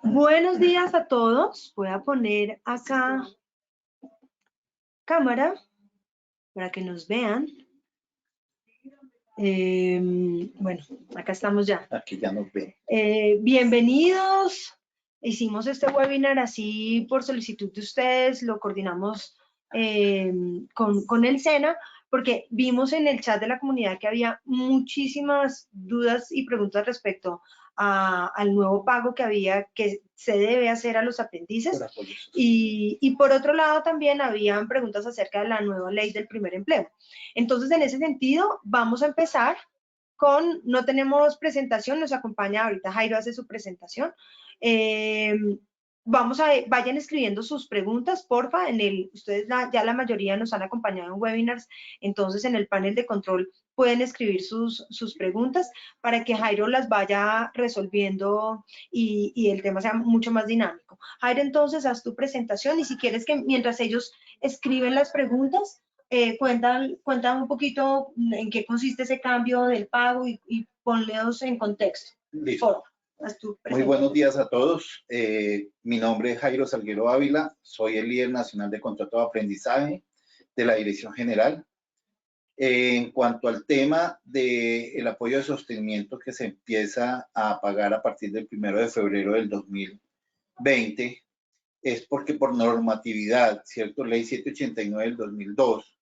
Buenos días a todos. Voy a poner acá cámara para que nos vean. Bueno, acá estamos ya. Aquí ya nos ven. Bienvenidos. Hicimos este webinar así por solicitud de ustedes, lo coordinamos con el SENA, porque vimos en el chat de la comunidad que había muchísimas dudas y preguntas respecto al nuevo pago que se debe hacer a los aprendices. Y por otro lado también habían preguntas acerca de la nueva ley del primer empleo. Entonces, en ese sentido, vamos a empezar no tenemos presentación, nos acompaña ahorita Jairo, hace su presentación. Vayan escribiendo sus preguntas, porfa. Ustedes ya la mayoría nos han acompañado en webinars, entonces en el panel de control pueden escribir sus preguntas para que Jairo las vaya resolviendo y el tema sea mucho más dinámico. Jairo, entonces haz tu presentación y si quieres que mientras ellos escriben las preguntas, cuentan un poquito en qué consiste ese cambio del pago y ponleos en contexto. Listo. Muy buenos días a todos. Mi nombre es Jairo Salguero Ávila, soy el líder nacional de contrato de aprendizaje de la Dirección General. En cuanto al tema del apoyo de sostenimiento que se empieza a pagar a partir del 1 de febrero del 2020, es porque por normatividad, ¿cierto? Ley 789 del 2002,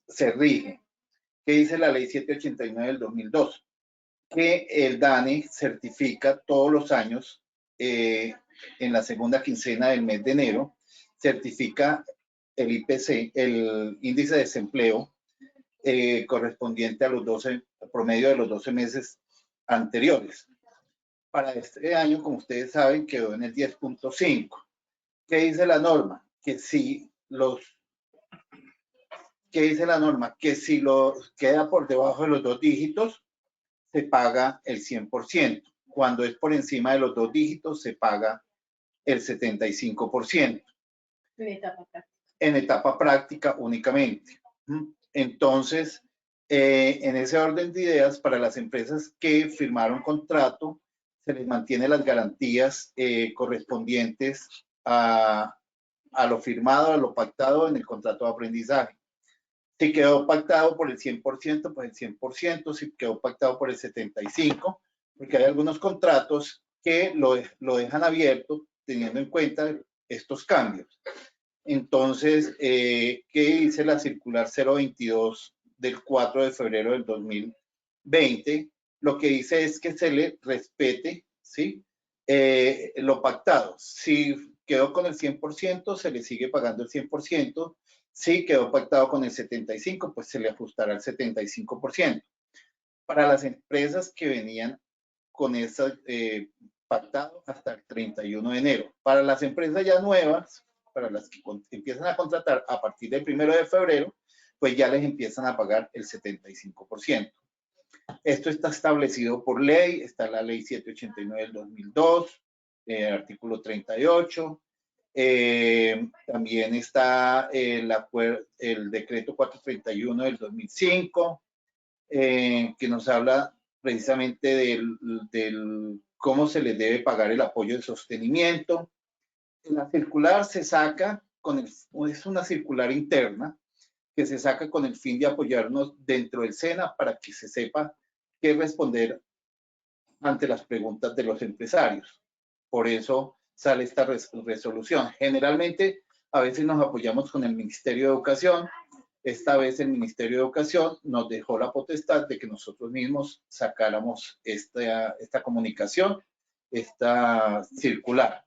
se rige. ¿Qué dice la ley 789 del 2002? Que el DANE certifica todos los años, en la segunda quincena del mes de enero, certifica el IPC, el índice de desempleo, correspondiente a promedio de los 12 meses anteriores. Para este año, como ustedes saben, quedó en el 10.5. ¿Qué dice la norma? Que si queda por debajo de los 2 dígitos, se paga el 100%. Cuando es por encima de los 2 dígitos, se paga el 75%. En etapa práctica únicamente. Entonces, en ese orden de ideas, para las empresas que firmaron contrato, se les mantiene las garantías correspondientes a lo firmado, a lo pactado en el contrato de aprendizaje. Si quedó pactado por el 100%, pues el 100%, si quedó pactado por el 75%, porque hay algunos contratos que lo dejan abierto teniendo en cuenta estos cambios. Entonces, ¿qué dice la circular 022 del 4 de febrero del 2020? Lo que dice es que se le respete, ¿sí? Lo pactado. Si quedó con el 100%, se le sigue pagando el 100%. Si quedó pactado con el 75%, pues se le ajustará el 75%. Para las empresas que venían con ese pactado hasta el 31 de enero. Para las empresas ya nuevas, para las que empiezan a contratar a partir del 1 de febrero, pues ya les empiezan a pagar el 75%. Esto está establecido por ley, está la ley 789 del 2002, artículo 38. También está el decreto 431 del 2005, que nos habla precisamente del cómo se les debe pagar el apoyo de sostenimiento. La circular se saca es una circular interna que se saca con el fin de apoyarnos dentro del SENA para que se sepa qué responder ante las preguntas de los empresarios. Por eso sale esta resolución. Generalmente, a veces nos apoyamos con el Ministerio de Educación. Esta vez el Ministerio de Educación nos dejó la potestad de que nosotros mismos sacáramos esta comunicación, esta circular.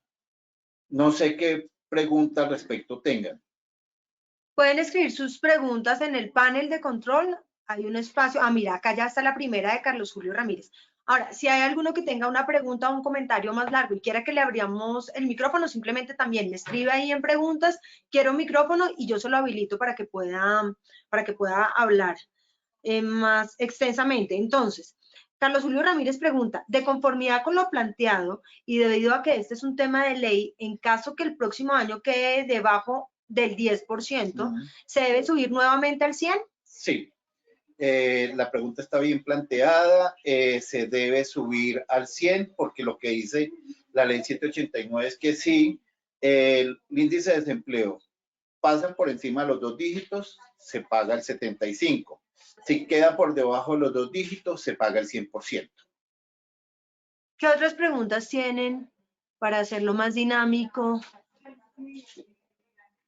No sé qué preguntas al respecto tengan. Pueden escribir sus preguntas en el panel de control. Hay un espacio. Mira, acá ya está la primera de Carlos Julio Ramírez. Ahora, si hay alguno que tenga una pregunta o un comentario más largo y quiera que le abramos el micrófono, simplemente también me escribe ahí en preguntas, quiero micrófono y yo se lo habilito para que pueda hablar más extensamente. Entonces, Carlos Julio Ramírez pregunta, de conformidad con lo planteado y debido a que este es un tema de ley, en caso que el próximo año quede debajo del 10%, ¿se debe subir nuevamente al 100%? Sí. La pregunta está bien planteada. Se debe subir al 100 porque lo que dice la ley 789 es que si el índice de desempleo pasa por encima de los 2 dígitos, se paga el 75. Si queda por debajo de los 2 dígitos, se paga el 100%. ¿Qué otras preguntas tienen para hacerlo más dinámico?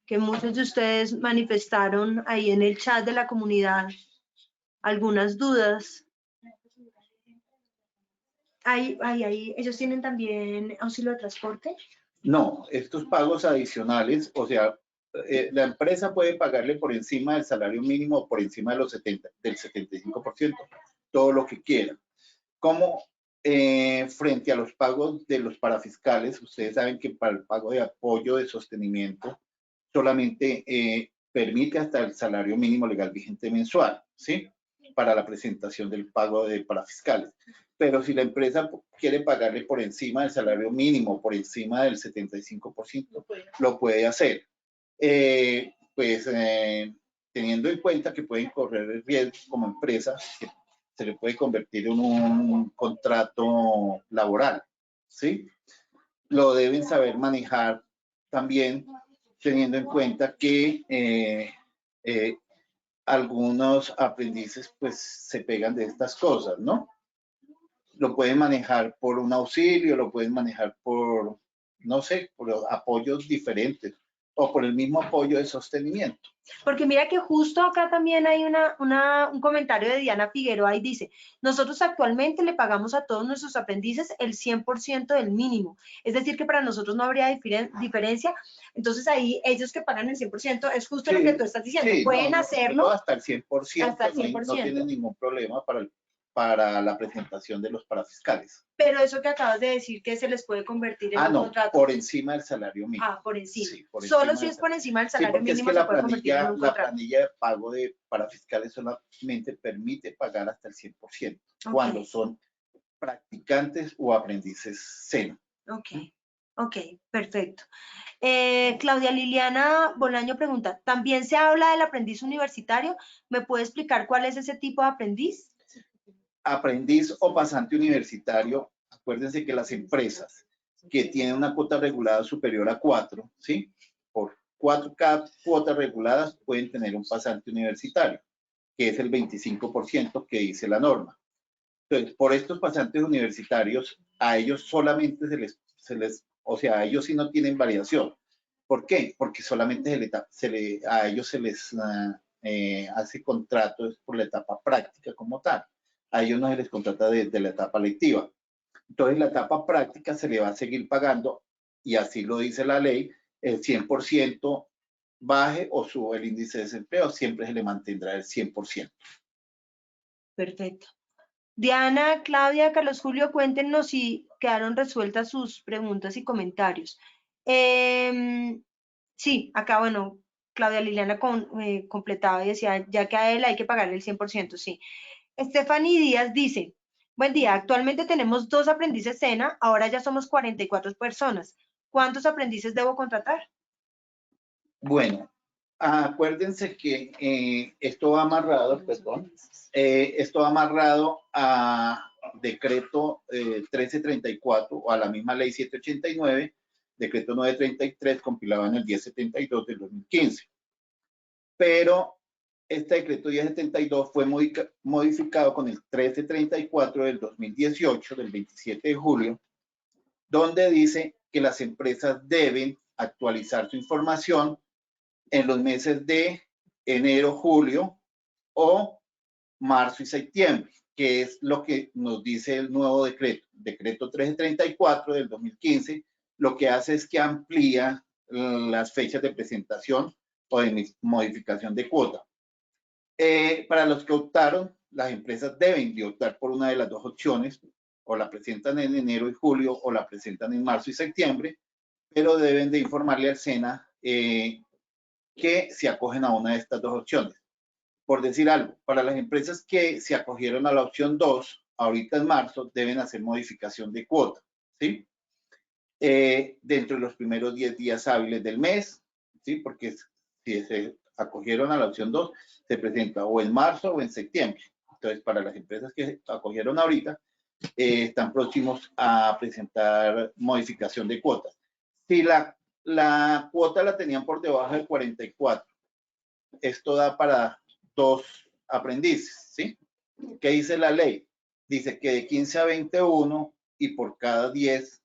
Que muchos de ustedes manifestaron ahí en el chat de la comunidad algunas dudas. ¿Ellos tienen también auxilio de transporte? No, estos pagos adicionales, o sea, la empresa puede pagarle por encima del salario mínimo o por encima de del 75%, todo lo que quiera. Como frente a los pagos de los parafiscales, ustedes saben que para el pago de apoyo de sostenimiento solamente permite hasta el salario mínimo legal vigente mensual, ¿sí? Para la presentación del pago de parafiscales. Pero si la empresa quiere pagarle por encima del salario mínimo, por encima del 75%, lo puede hacer. Teniendo en cuenta que pueden correr el riesgo como empresa, que se le puede convertir en un contrato laboral, ¿sí? Lo deben saber manejar también teniendo en cuenta que algunos aprendices pues se pegan de estas cosas, ¿no? Lo pueden manejar por un auxilio, lo pueden manejar por, no sé, por apoyos diferentes o por el mismo apoyo de sostenimiento. Porque mira que justo acá también hay un comentario de Diana Figueroa y dice, nosotros actualmente le pagamos a todos nuestros aprendices el 100% del mínimo. Es decir, que para nosotros no habría diferencia. Entonces ahí ellos que pagan el 100% es justo lo que tú estás diciendo. Sí, pueden hacerlo. Hasta el 100%. Hasta el 100%. No tienen ningún problema para la presentación de los parafiscales. Pero eso que acabas de decir que se les puede convertir en un contrato. Por encima del salario mínimo. Por encima. Sí, por Solo encima si es por encima del salario mínimo es que se puede convertir en un contrato. La planilla de pago de parafiscales solamente permite pagar hasta el 100% cuando son practicantes o aprendices SENA. Ok, perfecto. Claudia Liliana Bolaño pregunta, ¿también se habla del aprendiz universitario? ¿Me puede explicar cuál es ese tipo de aprendiz? Aprendiz o pasante universitario, acuérdense que las empresas que tienen una cuota regulada superior a 4, ¿sí? Por 4 cuotas reguladas pueden tener un pasante universitario, que es el 25% que dice la norma. Entonces, por estos pasantes universitarios, a ellos solamente o sea, a ellos sí no tienen variación. ¿Por qué? Porque solamente a ellos se les hace contratos por la etapa práctica como tal. A ellos no se les contrata de la etapa lectiva. Entonces, la etapa práctica se le va a seguir pagando, y así lo dice la ley, el 100% baje o sube el índice de desempleo, siempre se le mantendrá el 100%. Perfecto. Diana, Claudia, Carlos Julio, cuéntenos si quedaron resueltas sus preguntas y comentarios. Sí, acá, bueno, Claudia Liliana completaba y decía, ya que a él hay que pagarle el 100%, sí. Stephanie Díaz dice, buen día, actualmente tenemos 2 aprendices SENA, ahora ya somos 44 personas. ¿Cuántos aprendices debo contratar? Bueno, acuérdense que esto va amarrado, esto va amarrado a decreto 1334 o a la misma ley 789, decreto 933 compilado en el 1072 del 2015. Pero este decreto 1072 fue modificado con el 1334 del 2018, del 27 de julio, donde dice que las empresas deben actualizar su información en los meses de enero, julio o marzo y septiembre, que es lo que nos dice el nuevo decreto 1334 del 2015. Lo que hace es que amplía las fechas de presentación o de modificación de cuota. Para los que optaron, las empresas deben de optar por una de las 2 opciones, o la presentan en enero y julio o la presentan en marzo y septiembre, pero deben de informarle al SENA que se acogen a una de estas 2 opciones. Por decir algo, para las empresas que se acogieron a la opción 2, ahorita en marzo, deben hacer modificación de cuota, ¿sí? Dentro de los primeros 10 días hábiles del mes, ¿sí? Porque si se acogieron a la opción 2, se presenta o en marzo o en septiembre. Entonces, para las empresas que acogieron ahorita, están próximos a presentar modificación de cuotas. Si la cuota la tenían por debajo de 44, esto da para 2 aprendices, ¿sí? ¿Qué dice la ley? Dice que de 15 a 21 y por cada 10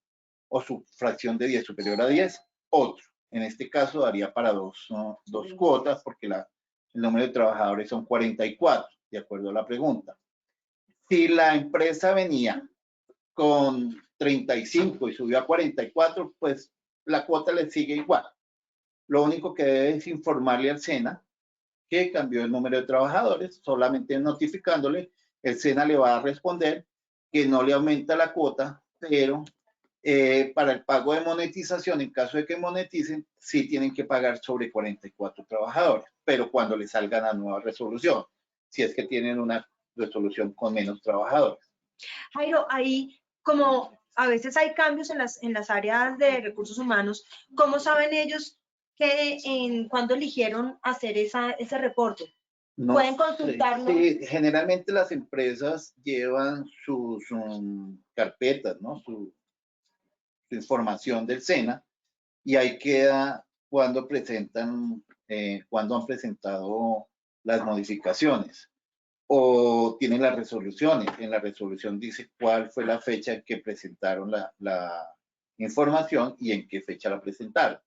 o su fracción de 10 superior a 10, otro. En este caso daría para dos cuotas porque el número de trabajadores son 44, de acuerdo a la pregunta. Si la empresa venía con 35 y subió a 44, pues la cuota le sigue igual. Lo único que debe es informarle al SENA que cambió el número de trabajadores, solamente notificándole, el SENA le va a responder que no le aumenta la cuota, pero para el pago de monetización, en caso de que moneticen, sí tienen que pagar sobre 44 trabajadores, pero cuando le salga la nueva resolución, si es que tienen una resolución con menos trabajadores. Jairo, ahí como a veces hay cambios en las áreas de recursos humanos, ¿cómo saben ellos cuándo eligieron hacer ese reporte? No, ¿Pueden consultarlo? Sí, generalmente las empresas llevan sus carpetas, ¿no? Su información del SENA y ahí queda cuando cuando han presentado las modificaciones o tienen las resoluciones. En la resolución dice cuál fue la fecha en que presentaron la información y en qué fecha la presentaron.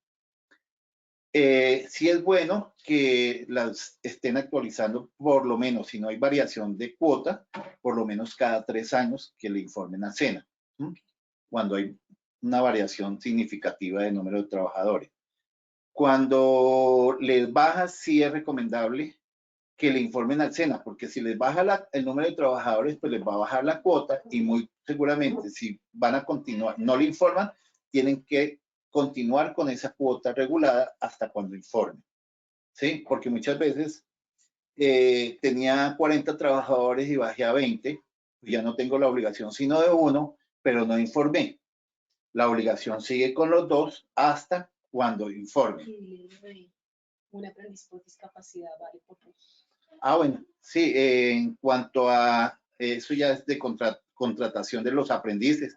Sí es bueno que las estén actualizando, por lo menos, si no hay variación de cuota, por lo menos cada 3 años que le informen a SENA, cuando hay una variación significativa de número de trabajadores. Cuando les baja, sí es recomendable que le informen al SENA, porque si les baja el número de trabajadores, pues les va a bajar la cuota y muy seguramente si van a continuar, no le informan, tienen que continuar con esa cuota regulada hasta cuando informen, ¿sí? Porque muchas veces tenía 40 trabajadores y bajé a 20, ya no tengo la obligación sino de uno, pero no informé. La obligación sigue con los 2 hasta cuando informe. Un aprendiz por discapacidad vale por 2. Bueno, sí, en cuanto a eso ya es de contratación de los aprendices.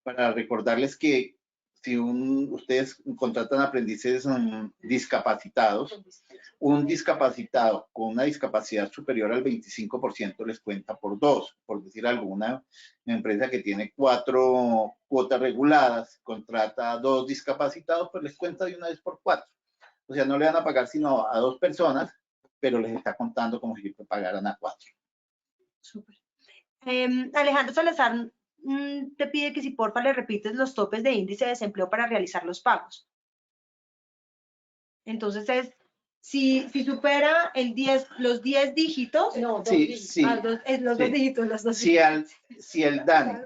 Para recordarles que si ustedes contratan aprendices discapacitados, un discapacitado con una discapacidad superior al 25% les cuenta por 2. Por decir algo, una empresa que tiene 4 cuotas reguladas, contrata a 2 discapacitados, pues les cuenta de una vez por 4. O sea, no le van a pagar sino a 2 personas, pero les está contando como si pagaran a 4. Súper. Alejandro Salazar te pide que si porfa le repites los topes de índice de desempleo para realizar los pagos. Entonces si supera los 10 dígitos. No, sí. Los 2 dígitos, Si el DANE,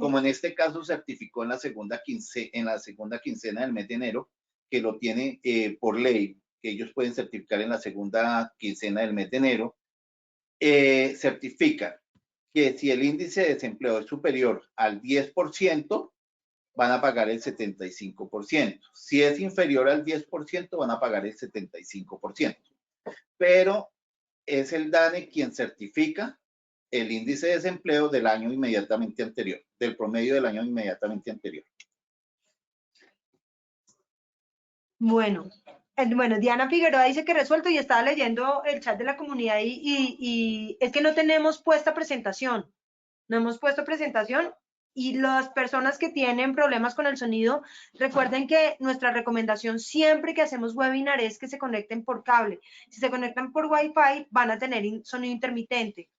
como en este caso certificó en la segunda quincena del mes de enero, que lo tiene por ley, que ellos pueden certificar en la segunda quincena del mes de enero, certifican que si el índice de desempleo es superior al 10%, van a pagar el 75%. Si es inferior al 10%, van a pagar el 75%. Pero es el DANE quien certifica el índice de desempleo del año inmediatamente anterior, del promedio del año inmediatamente anterior. Bueno, Diana Figueroa dice que resuelto y estaba leyendo el chat de la comunidad y es que no tenemos puesta presentación. No hemos puesto presentación y las personas que tienen problemas con el sonido, recuerden que nuestra recomendación siempre que hacemos webinar es que se conecten por cable. Si se conectan por Wi-Fi, van a tener sonido intermitente.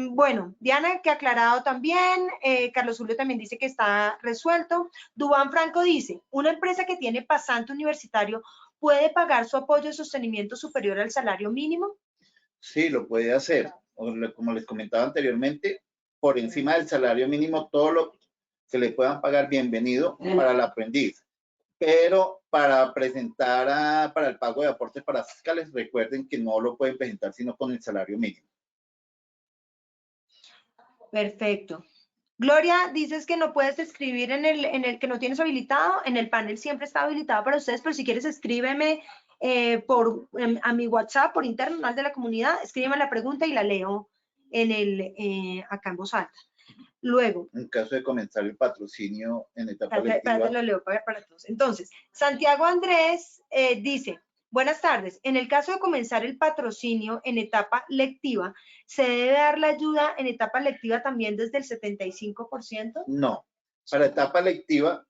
Bueno, Diana, que ha aclarado también. Carlos Julio también dice que está resuelto. Dubán Franco dice, una empresa que tiene pasante universitario puede pagar su apoyo de sostenimiento superior al salario mínimo. Sí, lo puede hacer. Como les comentaba anteriormente, por encima del salario mínimo, todo lo que le puedan pagar, bienvenido para el aprendiz. Pero para para el pago de aportes para fiscales, recuerden que no lo pueden presentar sino con el salario mínimo. Perfecto. Gloria, dices que no puedes escribir en el que no tienes habilitado. En el panel siempre está habilitado para ustedes, pero si quieres escríbeme a mi WhatsApp, por interno, al de la comunidad, escríbeme la pregunta y la leo acá en voz alta. Luego. En caso de comenzar el patrocinio en etapa espérate, lo leo para todos. Entonces, Santiago Andrés dice, buenas tardes. En el caso de comenzar el patrocinio en etapa lectiva, ¿se debe dar la ayuda en etapa lectiva también desde el 75%? No. Para etapa lectiva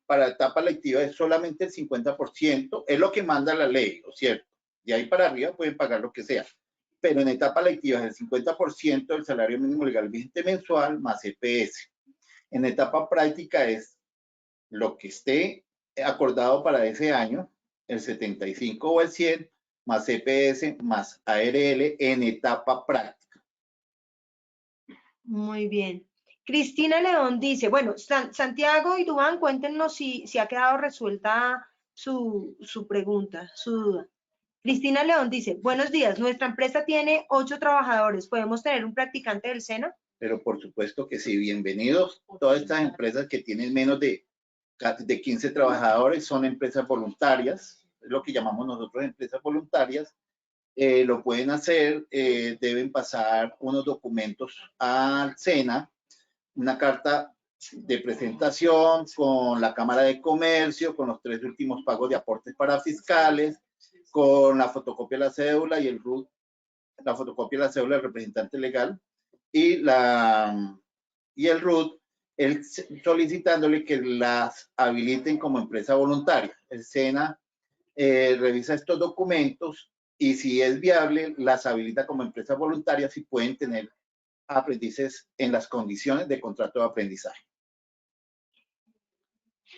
es solamente el 50%, es lo que manda la ley, ¿no es cierto? De ahí para arriba pueden pagar lo que sea. Pero en etapa lectiva es el 50% del salario mínimo legal vigente mensual más EPS. En etapa práctica es lo que esté acordado para ese año, el 75 o el 100, más EPS, más ARL en etapa práctica. Muy bien. Cristina León dice, bueno, Santiago y Duván, cuéntenos si ha quedado resuelta su pregunta, su duda. Cristina León dice, buenos días, nuestra empresa tiene 8 trabajadores, ¿podemos tener un practicante del SENA? Pero por supuesto que sí, bienvenidos. Todas estas empresas que tienen menos de 15 trabajadores son empresas voluntarias, es lo que llamamos nosotros empresas voluntarias. Lo pueden hacer, deben pasar unos documentos al SENA, una carta de presentación con la Cámara de Comercio, con los 3 últimos pagos de aportes para fiscales, con la fotocopia de la cédula y el RUT, la fotocopia de la cédula del representante legal y el RUT, solicitándole que las habiliten como empresa voluntaria. El SENA revisa estos documentos y si es viable, las habilita como empresas voluntarias y pueden tener aprendices en las condiciones de contrato de aprendizaje.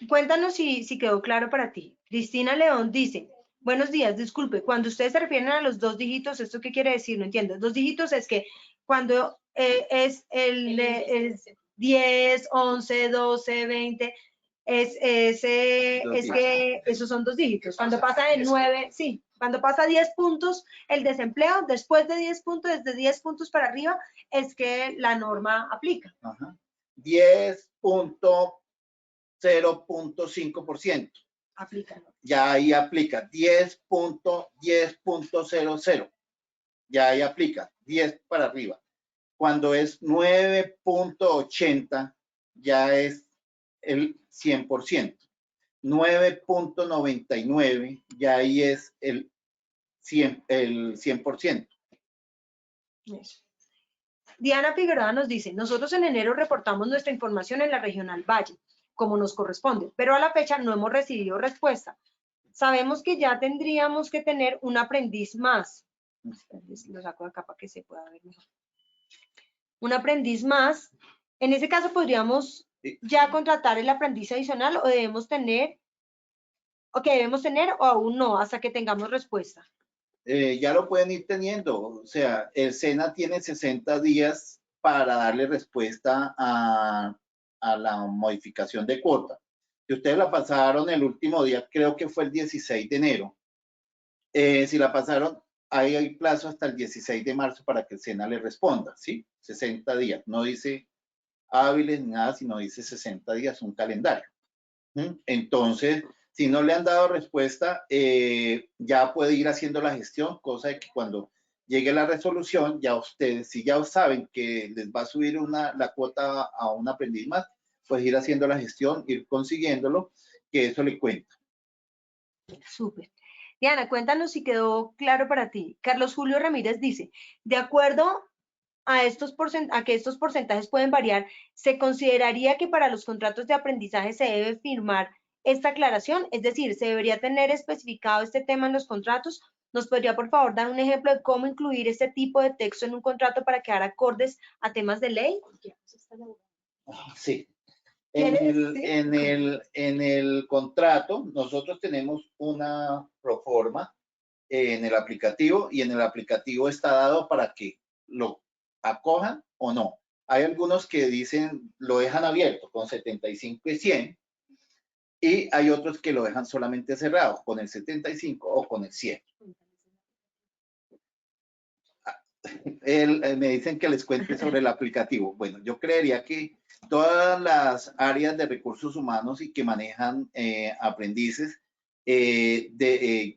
Cuéntanos si quedó claro para ti. Cristina León dice, buenos días, disculpe, cuando ustedes se refieren a los 2 dígitos, ¿esto qué quiere decir? No entiendo. 2 dígitos es que cuando es el 10, 11, 12, 20, es que esos son 2 dígitos. Cuando pasa de 9, sí, cuando pasa 10 puntos el desempleo, después de 10 puntos, desde 10 puntos para arriba, es que la norma aplica. Ajá. 10.0.5%. Aplica. Ya ahí aplica 10.00. Ya ahí aplica 10 para arriba. Cuando es 9.80 ya es el 100%. 9.99 ya ahí es el 100%. Eso. Diana Figueroa nos dice, nosotros en enero reportamos nuestra información en la Regional Valle, como nos corresponde, pero a la fecha no hemos recibido respuesta. Sabemos que ya tendríamos que tener un aprendiz más. Lo saco de acá para que se pueda ver mejor. Un aprendiz más. En ese caso, ¿podríamos ya contratar el aprendiz adicional o debemos tener o aún no, hasta que tengamos respuesta? Ya lo pueden ir teniendo. O sea, el SENA tiene 60 días para darle respuesta a la modificación de cuota. Si ustedes la pasaron el último día, creo que fue el 16 de enero. Si la pasaron, ahí hay plazo hasta el 16 de marzo para que el SENA le responda, ¿sí? 60 días. No dice hábiles ni nada, sino dice 60 días, un calendario. Entonces, si no le han dado respuesta, ya puede ir haciendo la gestión, cosa de que cuando llegue la resolución, ya ustedes, si ya saben que les va a subir la cuota a un aprendiz más, pues ir haciendo la gestión, ir consiguiéndolo, que eso le cuenta. Súper. Diana, cuéntanos si quedó claro para ti. Carlos Julio Ramírez dice, de acuerdo a que estos porcentajes pueden variar, ¿se consideraría que para los contratos de aprendizaje se debe firmar esta aclaración? Es decir, ¿se debería tener especificado este tema en los contratos? ¿Nos podría, por favor, dar un ejemplo de cómo incluir este tipo de texto en un contrato para quedar acordes a temas de ley? Sí. En el contrato, nosotros tenemos una proforma en el aplicativo y en el aplicativo está dado para que lo acojan o no. Hay algunos que dicen, lo dejan abierto con 75 y 100 y hay otros que lo dejan solamente cerrado con el 75 o con el 100. Me dicen que les cuente sobre el aplicativo. Bueno, yo creería que todas las áreas de recursos humanos y que manejan aprendices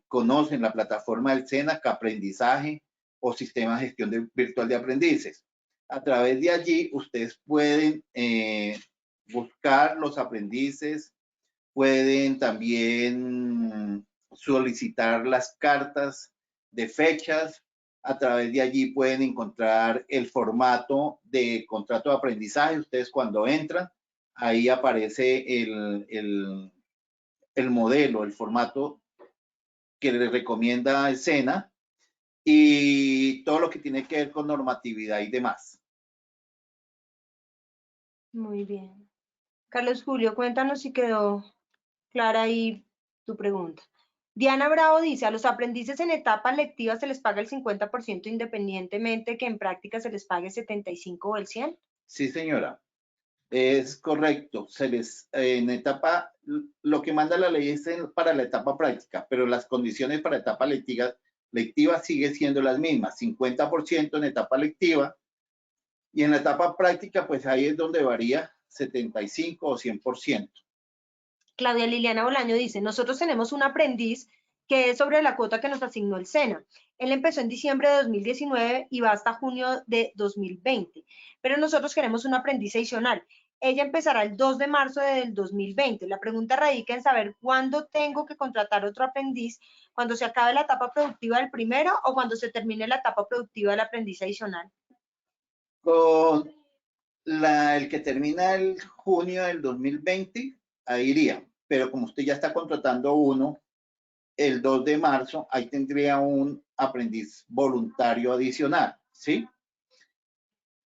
conocen la plataforma del SENA, Aprendizaje o Sistema de Gestión Virtual de Aprendices. A través de allí ustedes pueden buscar los aprendices, pueden también solicitar las cartas de fechas. A través de allí pueden encontrar el formato de contrato de aprendizaje. Ustedes cuando entran, ahí aparece el modelo, el formato que les recomienda el SENA y todo lo que tiene que ver con normatividad y demás. Muy bien. Carlos Julio, cuéntanos si quedó clara ahí tu pregunta. Diana Bravo dice, a los aprendices en etapa lectiva se les paga el 50% independientemente que en práctica se les pague 75 o el 100. Sí, señora. Es correcto. En etapa, lo que manda la ley es para la etapa práctica, pero las condiciones para etapa lectiva sigue siendo las mismas. 50% en etapa lectiva y en la etapa práctica, pues ahí es donde varía 75 o 100%. Claudia Liliana Bolaño dice, nosotros tenemos un aprendiz que es sobre la cuota que nos asignó el SENA. Él empezó en diciembre de 2019 y va hasta junio de 2020, pero nosotros queremos un aprendiz adicional. Ella empezará el 2 de marzo del 2020. La pregunta radica en saber cuándo tengo que contratar otro aprendiz, cuando se acabe la etapa productiva del primero o cuando se termine la etapa productiva del aprendiz adicional. Con el que termina el junio del 2020, ahí iría. Pero como usted ya está contratando uno, el 2 de marzo, ahí tendría un aprendiz voluntario adicional, ¿sí?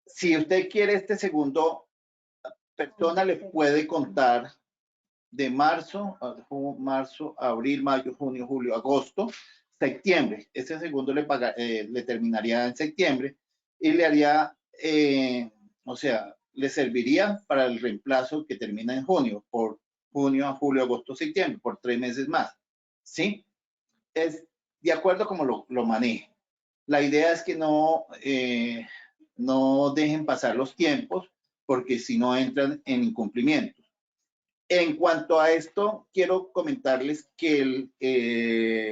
Si usted quiere este segundo persona, le puede contar de marzo, abril, mayo, junio, julio, agosto, septiembre. Ese segundo le terminaría en septiembre y le haría, o sea, le serviría para el reemplazo que termina en junio, por junio, julio, agosto, septiembre, por 3 meses más, ¿sí? Es de acuerdo como lo maneje. La idea es que no dejen pasar los tiempos porque si no entran en incumplimiento. En cuanto a esto, quiero comentarles que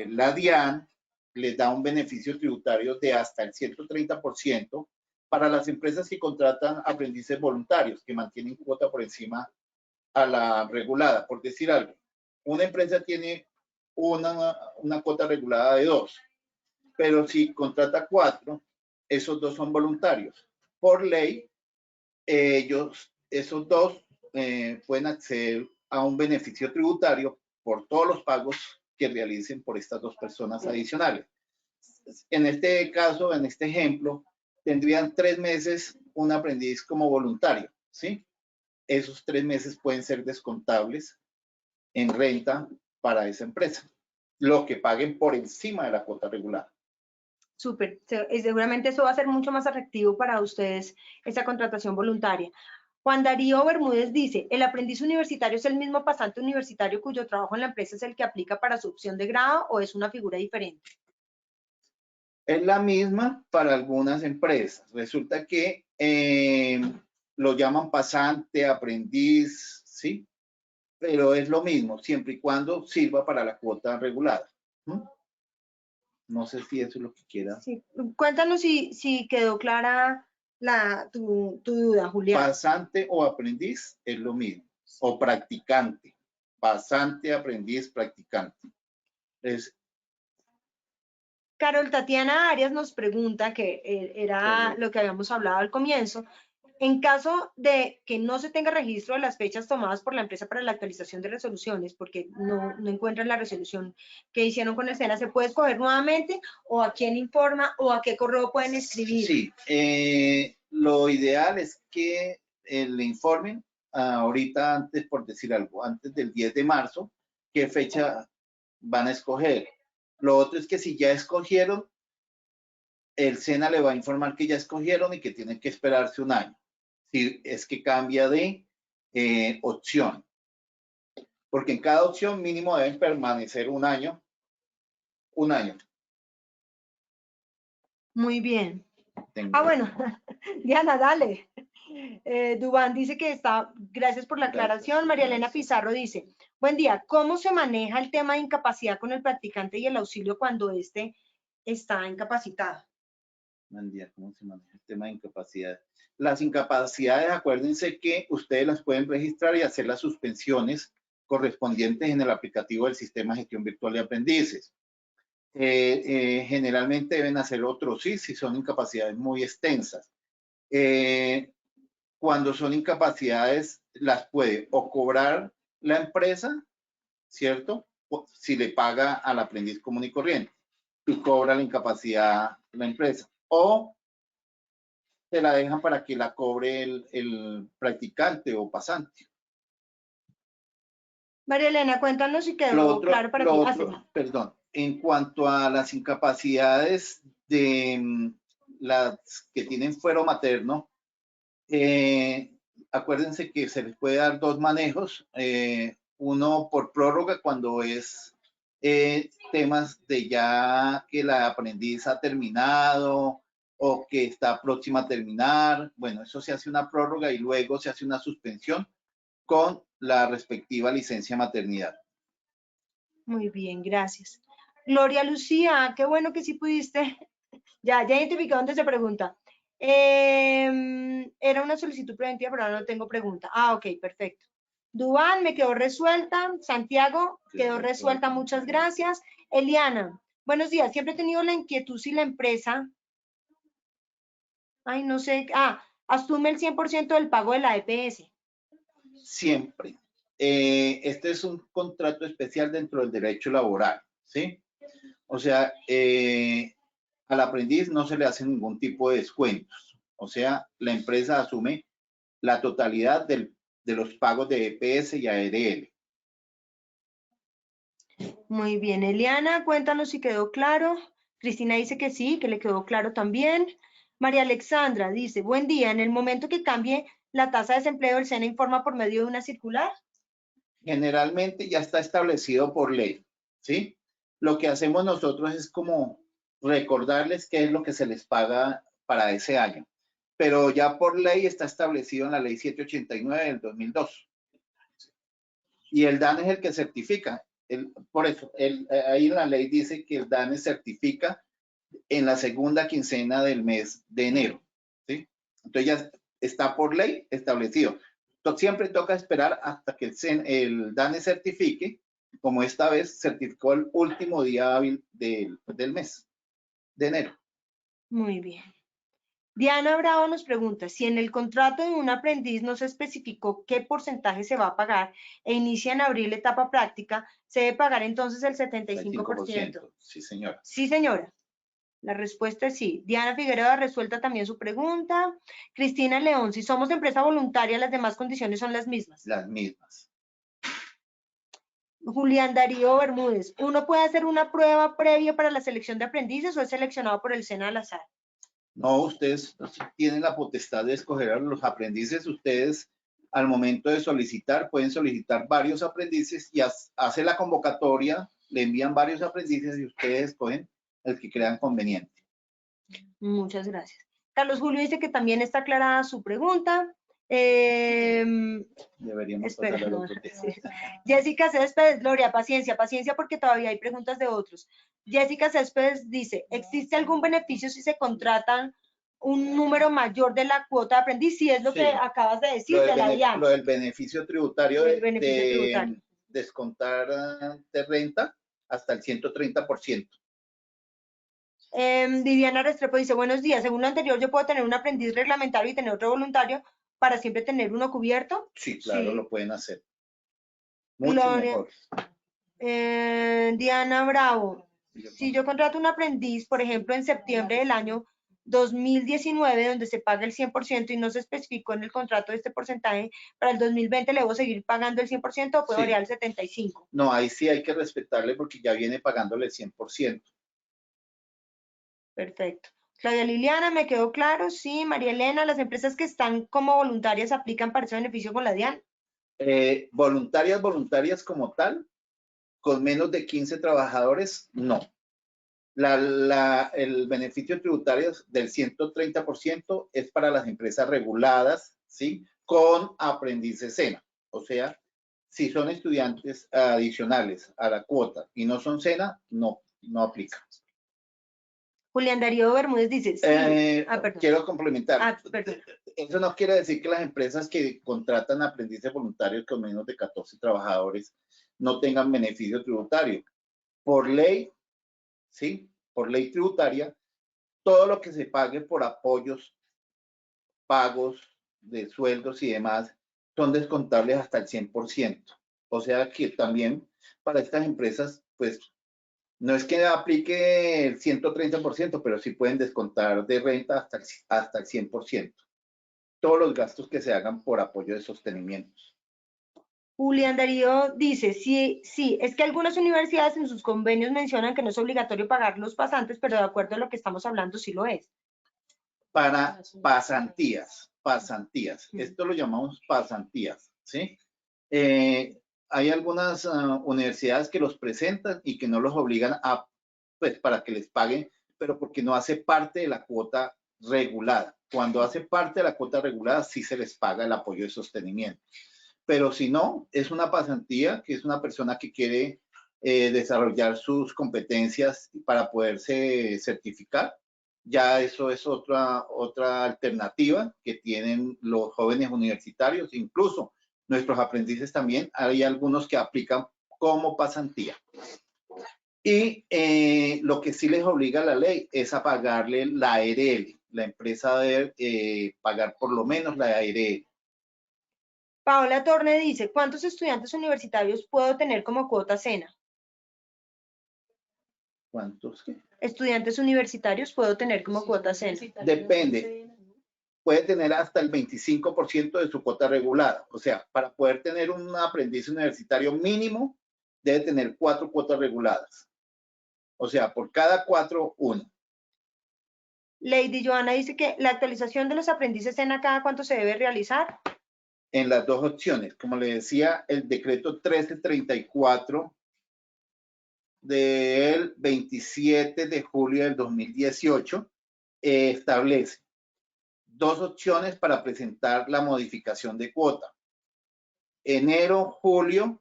la DIAN les da un beneficio tributario de hasta el 130% para las empresas que contratan aprendices voluntarios, que mantienen cuota por encima a la regulada. Por decir algo, una empresa tiene una cuota regulada de 2, pero si contrata 4, esos 2 son voluntarios. Por ley, esos 2 pueden acceder a un beneficio tributario por todos los pagos que realicen por estas 2 personas adicionales. En este caso, en este ejemplo, tendrían 3 meses un aprendiz como voluntario, ¿sí? Esos 3 meses pueden ser descontables en renta para esa empresa, lo que paguen por encima de la cuota regular. Súper, seguramente eso va a ser mucho más atractivo para ustedes, esa contratación voluntaria. Juan Darío Bermúdez dice, ¿el aprendiz universitario es el mismo pasante universitario cuyo trabajo en la empresa es el que aplica para su opción de grado o es una figura diferente? Es la misma para algunas empresas. Resulta que lo llaman pasante, aprendiz, ¿sí? Pero es lo mismo, siempre y cuando sirva para la cuota regulada. No sé si eso es lo que quiera. Sí. Cuéntanos si quedó clara tu duda, Julián. Pasante o aprendiz es lo mismo, o practicante. Pasante, aprendiz, practicante. Carol Tatiana Arias nos pregunta, que era lo que habíamos hablado al comienzo, en caso de que no se tenga registro de las fechas tomadas por la empresa para la actualización de resoluciones, porque no encuentran la resolución que hicieron con el SENA, ¿se puede escoger nuevamente o a quién informa o a qué correo pueden escribir? Sí, lo ideal es que le informen ahorita antes, por decir algo, antes del 10 de marzo, qué fecha van a escoger. Lo otro es que si ya escogieron, el SENA le va a informar que ya escogieron y que tienen que esperarse un año. Si es que cambia de opción. Porque en cada opción mínimo deben permanecer un año. Un año. Muy bien. Bueno, Diana, dale. Dubán dice que está, gracias por la aclaración. María Elena Pizarro dice, buen día, ¿cómo se maneja el tema de incapacidad con el practicante y el auxilio cuando éste está incapacitado? Buen día, ¿cómo se maneja el tema de incapacidad? Las incapacidades, acuérdense que ustedes las pueden registrar y hacer las suspensiones correspondientes en el aplicativo del Sistema de Gestión Virtual de Aprendices. Generalmente deben hacer otros sí, si son incapacidades muy extensas. Cuando son incapacidades, las puede o cobrar la empresa, ¿cierto? O si le paga al aprendiz común y corriente y cobra la incapacidad la empresa. O se la dejan para que la cobre el practicante o pasante. María Elena, cuéntanos si quedó claro para ti. Perdón, en cuanto a las incapacidades de las que tienen fuero materno, acuérdense que se les puede dar dos manejos, uno por prórroga cuando es temas de ya que la aprendiz ha terminado o que está próxima a terminar. Bueno, eso se hace una prórroga y luego se hace una suspensión con la respectiva licencia maternidad. Muy bien, gracias. Gloria Lucía, qué bueno que sí pudiste. Ya identificé dónde se pregunta. Era una solicitud preventiva, pero ahora no tengo pregunta. Ah, ok, perfecto. Dubán, me quedó resuelta. Santiago, quedó resuelta. Muchas gracias. Eliana, buenos días. Siempre he tenido la inquietud si la empresa, ay, no sé, asume el 100% del pago de la EPS. Siempre. Este es un contrato especial dentro del derecho laboral, ¿sí? O sea, al aprendiz no se le hace ningún tipo de descuentos. O sea, la empresa asume la totalidad de los pagos de EPS y ARL. Muy bien, Eliana, cuéntanos si quedó claro. Cristina dice que sí, que le quedó claro también. María Alexandra dice, buen día, en el momento que cambie la tasa de desempleo, el SENA informa por medio de una circular. Generalmente ya está establecido por ley, ¿sí? Lo que hacemos nosotros es como recordarles qué es lo que se les paga para ese año, pero ya por ley está establecido en la ley 789 del 2002. Y el DANE es el que certifica. Por eso, ahí en la ley dice que el DANE certifica en la segunda quincena del mes de enero, ¿sí? Entonces ya está por ley establecido. Siempre toca esperar hasta que el DANE certifique, como esta vez certificó el último día hábil del mes de enero. Muy bien. Diana Bravo nos pregunta, si en el contrato de un aprendiz no se especificó qué porcentaje se va a pagar e inicia en abril etapa práctica, ¿se debe pagar entonces el 75%? Sí, señora. Sí, señora. La respuesta es sí. Diana Figueroa resuelta también su pregunta. Cristina León, si somos empresa voluntaria, las demás condiciones son las mismas. Las mismas. Julián Darío Bermúdez, ¿uno puede hacer una prueba previa para la selección de aprendices o es seleccionado por el SENA al azar? No, ustedes tienen la potestad de escoger a los aprendices. Ustedes, al momento de solicitar, pueden solicitar varios aprendices y hace la convocatoria, le envían varios aprendices y ustedes escogen el que crean conveniente. Muchas gracias. Carlos Julio dice que también está aclarada su pregunta. Deberíamos pasar al otro tema. Sí. Jessica Céspedes, Gloria, paciencia porque todavía hay preguntas de otros. Jessica Céspedes dice, ¿existe algún beneficio si se contratan un número mayor de la cuota de aprendiz? Si es lo que acabas de decir, lo del beneficio tributario de descontar de renta hasta el 130%. Viviana Restrepo dice, buenos días, según lo anterior yo puedo tener un aprendiz reglamentario y tener otro voluntario para siempre tener uno cubierto. Sí, claro, sí. Lo pueden hacer. Mucho Gloria. Mejor. Diana Bravo, si yo contrato un aprendiz, por ejemplo, en septiembre del año 2019, donde se paga el 100% y no se especificó en el contrato este porcentaje, para el 2020 le debo seguir pagando el 100% o puedo variar el 75%. No, ahí sí hay que respetarle porque ya viene pagándole el 100%. Perfecto. Claudia Liliana, ¿me quedó claro? Sí. María Elena, ¿las empresas que están como voluntarias aplican para ese beneficio con la DIAN? Voluntarias como tal, con menos de 15 trabajadores, no. El beneficio tributario del 130% es para las empresas reguladas ¿sí? Con aprendices SENA. O sea, si son estudiantes adicionales a la cuota y no son SENA, no aplica. Julián Darío Bermúdez dice, sí. Perdón. Quiero complementar. Perdón. Eso no quiere decir que las empresas que contratan aprendices voluntarios con menos de 14 trabajadores no tengan beneficio tributario. Por ley, ¿sí? Por ley tributaria, todo lo que se pague por apoyos, pagos de sueldos y demás, son descontables hasta el 100%. O sea que también para estas empresas, pues, no es que aplique el 130%, pero sí pueden descontar de renta hasta el 100%. Todos los gastos que se hagan por apoyo de sostenimientos. Julián Darío dice, sí, es que algunas universidades en sus convenios mencionan que no es obligatorio pagar los pasantes, pero de acuerdo a lo que estamos hablando, sí lo es. Para pasantías. Esto lo llamamos pasantías, ¿sí? Hay algunas universidades que los presentan y que no los obligan a, pues, para que les paguen, pero porque no hace parte de la cuota regulada. Cuando hace parte de la cuota regulada, sí se les paga el apoyo de sostenimiento. Pero si no, es una pasantía, que es una persona que quiere desarrollar sus competencias para poderse certificar. Ya eso es otra alternativa que tienen los jóvenes universitarios, incluso nuestros aprendices también. Hay algunos que aplican como pasantía. Y lo que sí les obliga la ley es a pagarle la ARL. La empresa debe pagar por lo menos la ARL. Paola Torne dice, ¿cuántos estudiantes universitarios puedo tener como cuota SENA? ¿Cuántos? Estudiantes universitarios puedo tener como cuota SENA. Depende. Puede tener hasta el 25% de su cuota regulada. O sea, para poder tener un aprendiz universitario mínimo, debe tener 4 cuotas reguladas. O sea, por cada 4, 1. Lady Joana dice que la actualización de los aprendices SENA, ¿cada cuánto se debe realizar? En las dos opciones. Como le decía, el decreto 1334 del 27 de julio del 2018 establece 2 opciones para presentar la modificación de cuota. Enero, julio,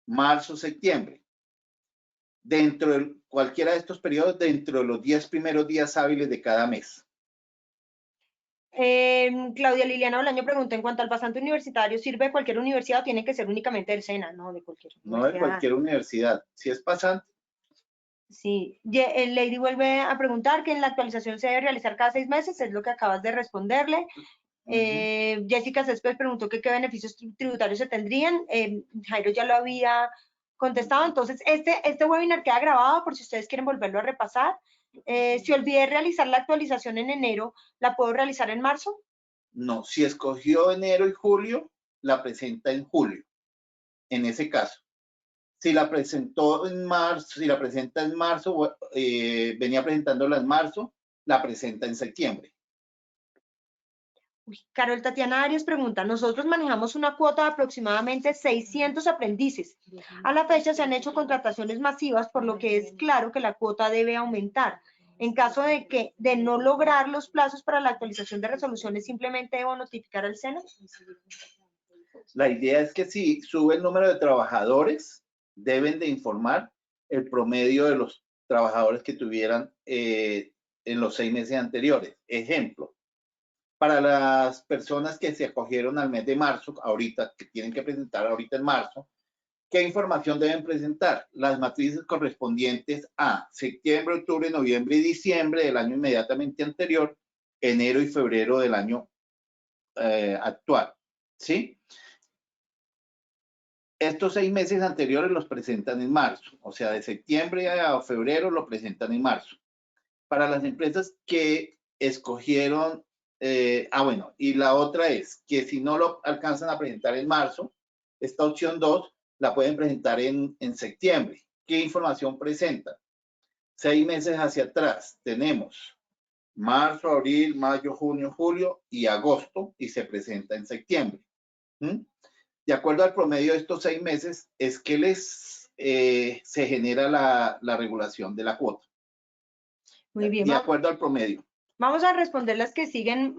marzo, septiembre. Dentro de cualquiera de estos periodos, dentro de los 10 primeros días hábiles de cada mes. Claudia Liliana Bolaño pregunta, en cuanto al pasante universitario, ¿sirve de cualquier universidad o tiene que ser únicamente del SENA? No, de cualquier universidad. No de cualquier universidad. Si es pasante. Sí. Lady vuelve a preguntar que en la actualización se debe realizar cada 6 meses, es lo que acabas de responderle. Jessica Céspedes preguntó que qué beneficios tributarios se tendrían. Jairo ya lo había contestado, entonces este webinar queda grabado por si ustedes quieren volverlo a repasar. Si olvidé realizar la actualización en enero, ¿la puedo realizar en marzo? No, si escogió enero y julio, la presenta en julio, en ese caso. Si la presentó en marzo, si la presenta en marzo, venía presentándola en marzo, la presenta en septiembre. Carol Tatiana Arias pregunta, nosotros manejamos una cuota de aproximadamente 600 aprendices. A la fecha se han hecho contrataciones masivas, por lo que es claro que la cuota debe aumentar. En caso de no lograr los plazos para la actualización de resoluciones, simplemente debo notificar al SENA. La idea es que si sube el número de trabajadores, deben de informar el promedio de los trabajadores que tuvieran en los 6 meses anteriores. Ejemplo, para las personas que se acogieron al mes de marzo, ahorita, que tienen que presentar ahorita en marzo, ¿qué información deben presentar? Las matrices correspondientes a septiembre, octubre, noviembre y diciembre del año inmediatamente anterior, enero y febrero del año actual, ¿sí? Estos 6 meses anteriores los presentan en marzo, o sea, de septiembre a febrero lo presentan en marzo. Para las empresas que escogieron, bueno, y la otra es que si no lo alcanzan a presentar en marzo, esta opción 2 la pueden presentar en septiembre. ¿Qué información presentan? 6 meses hacia atrás tenemos marzo, abril, mayo, junio, julio y agosto, y se presenta en septiembre. De acuerdo al promedio de estos 6 meses, es que se genera la regulación de la cuota. Muy bien. De acuerdo al promedio. Vamos a responder las que siguen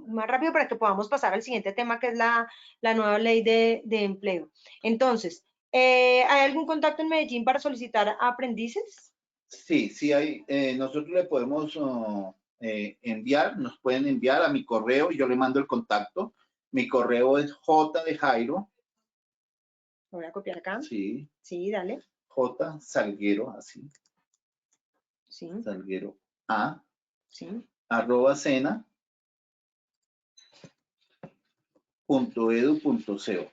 más rápido para que podamos pasar al siguiente tema, que es la nueva ley de empleo. Entonces, ¿hay algún contacto en Medellín para solicitar aprendices? Sí, sí hay. Nosotros le podemos enviar, nos pueden enviar a mi correo y yo le mando el contacto. Mi correo es J de Jairo, Lo voy a copiar acá. sí, Sí, dale. J Salguero, así, Sí, Salguero A, sí. @sena.edu.co.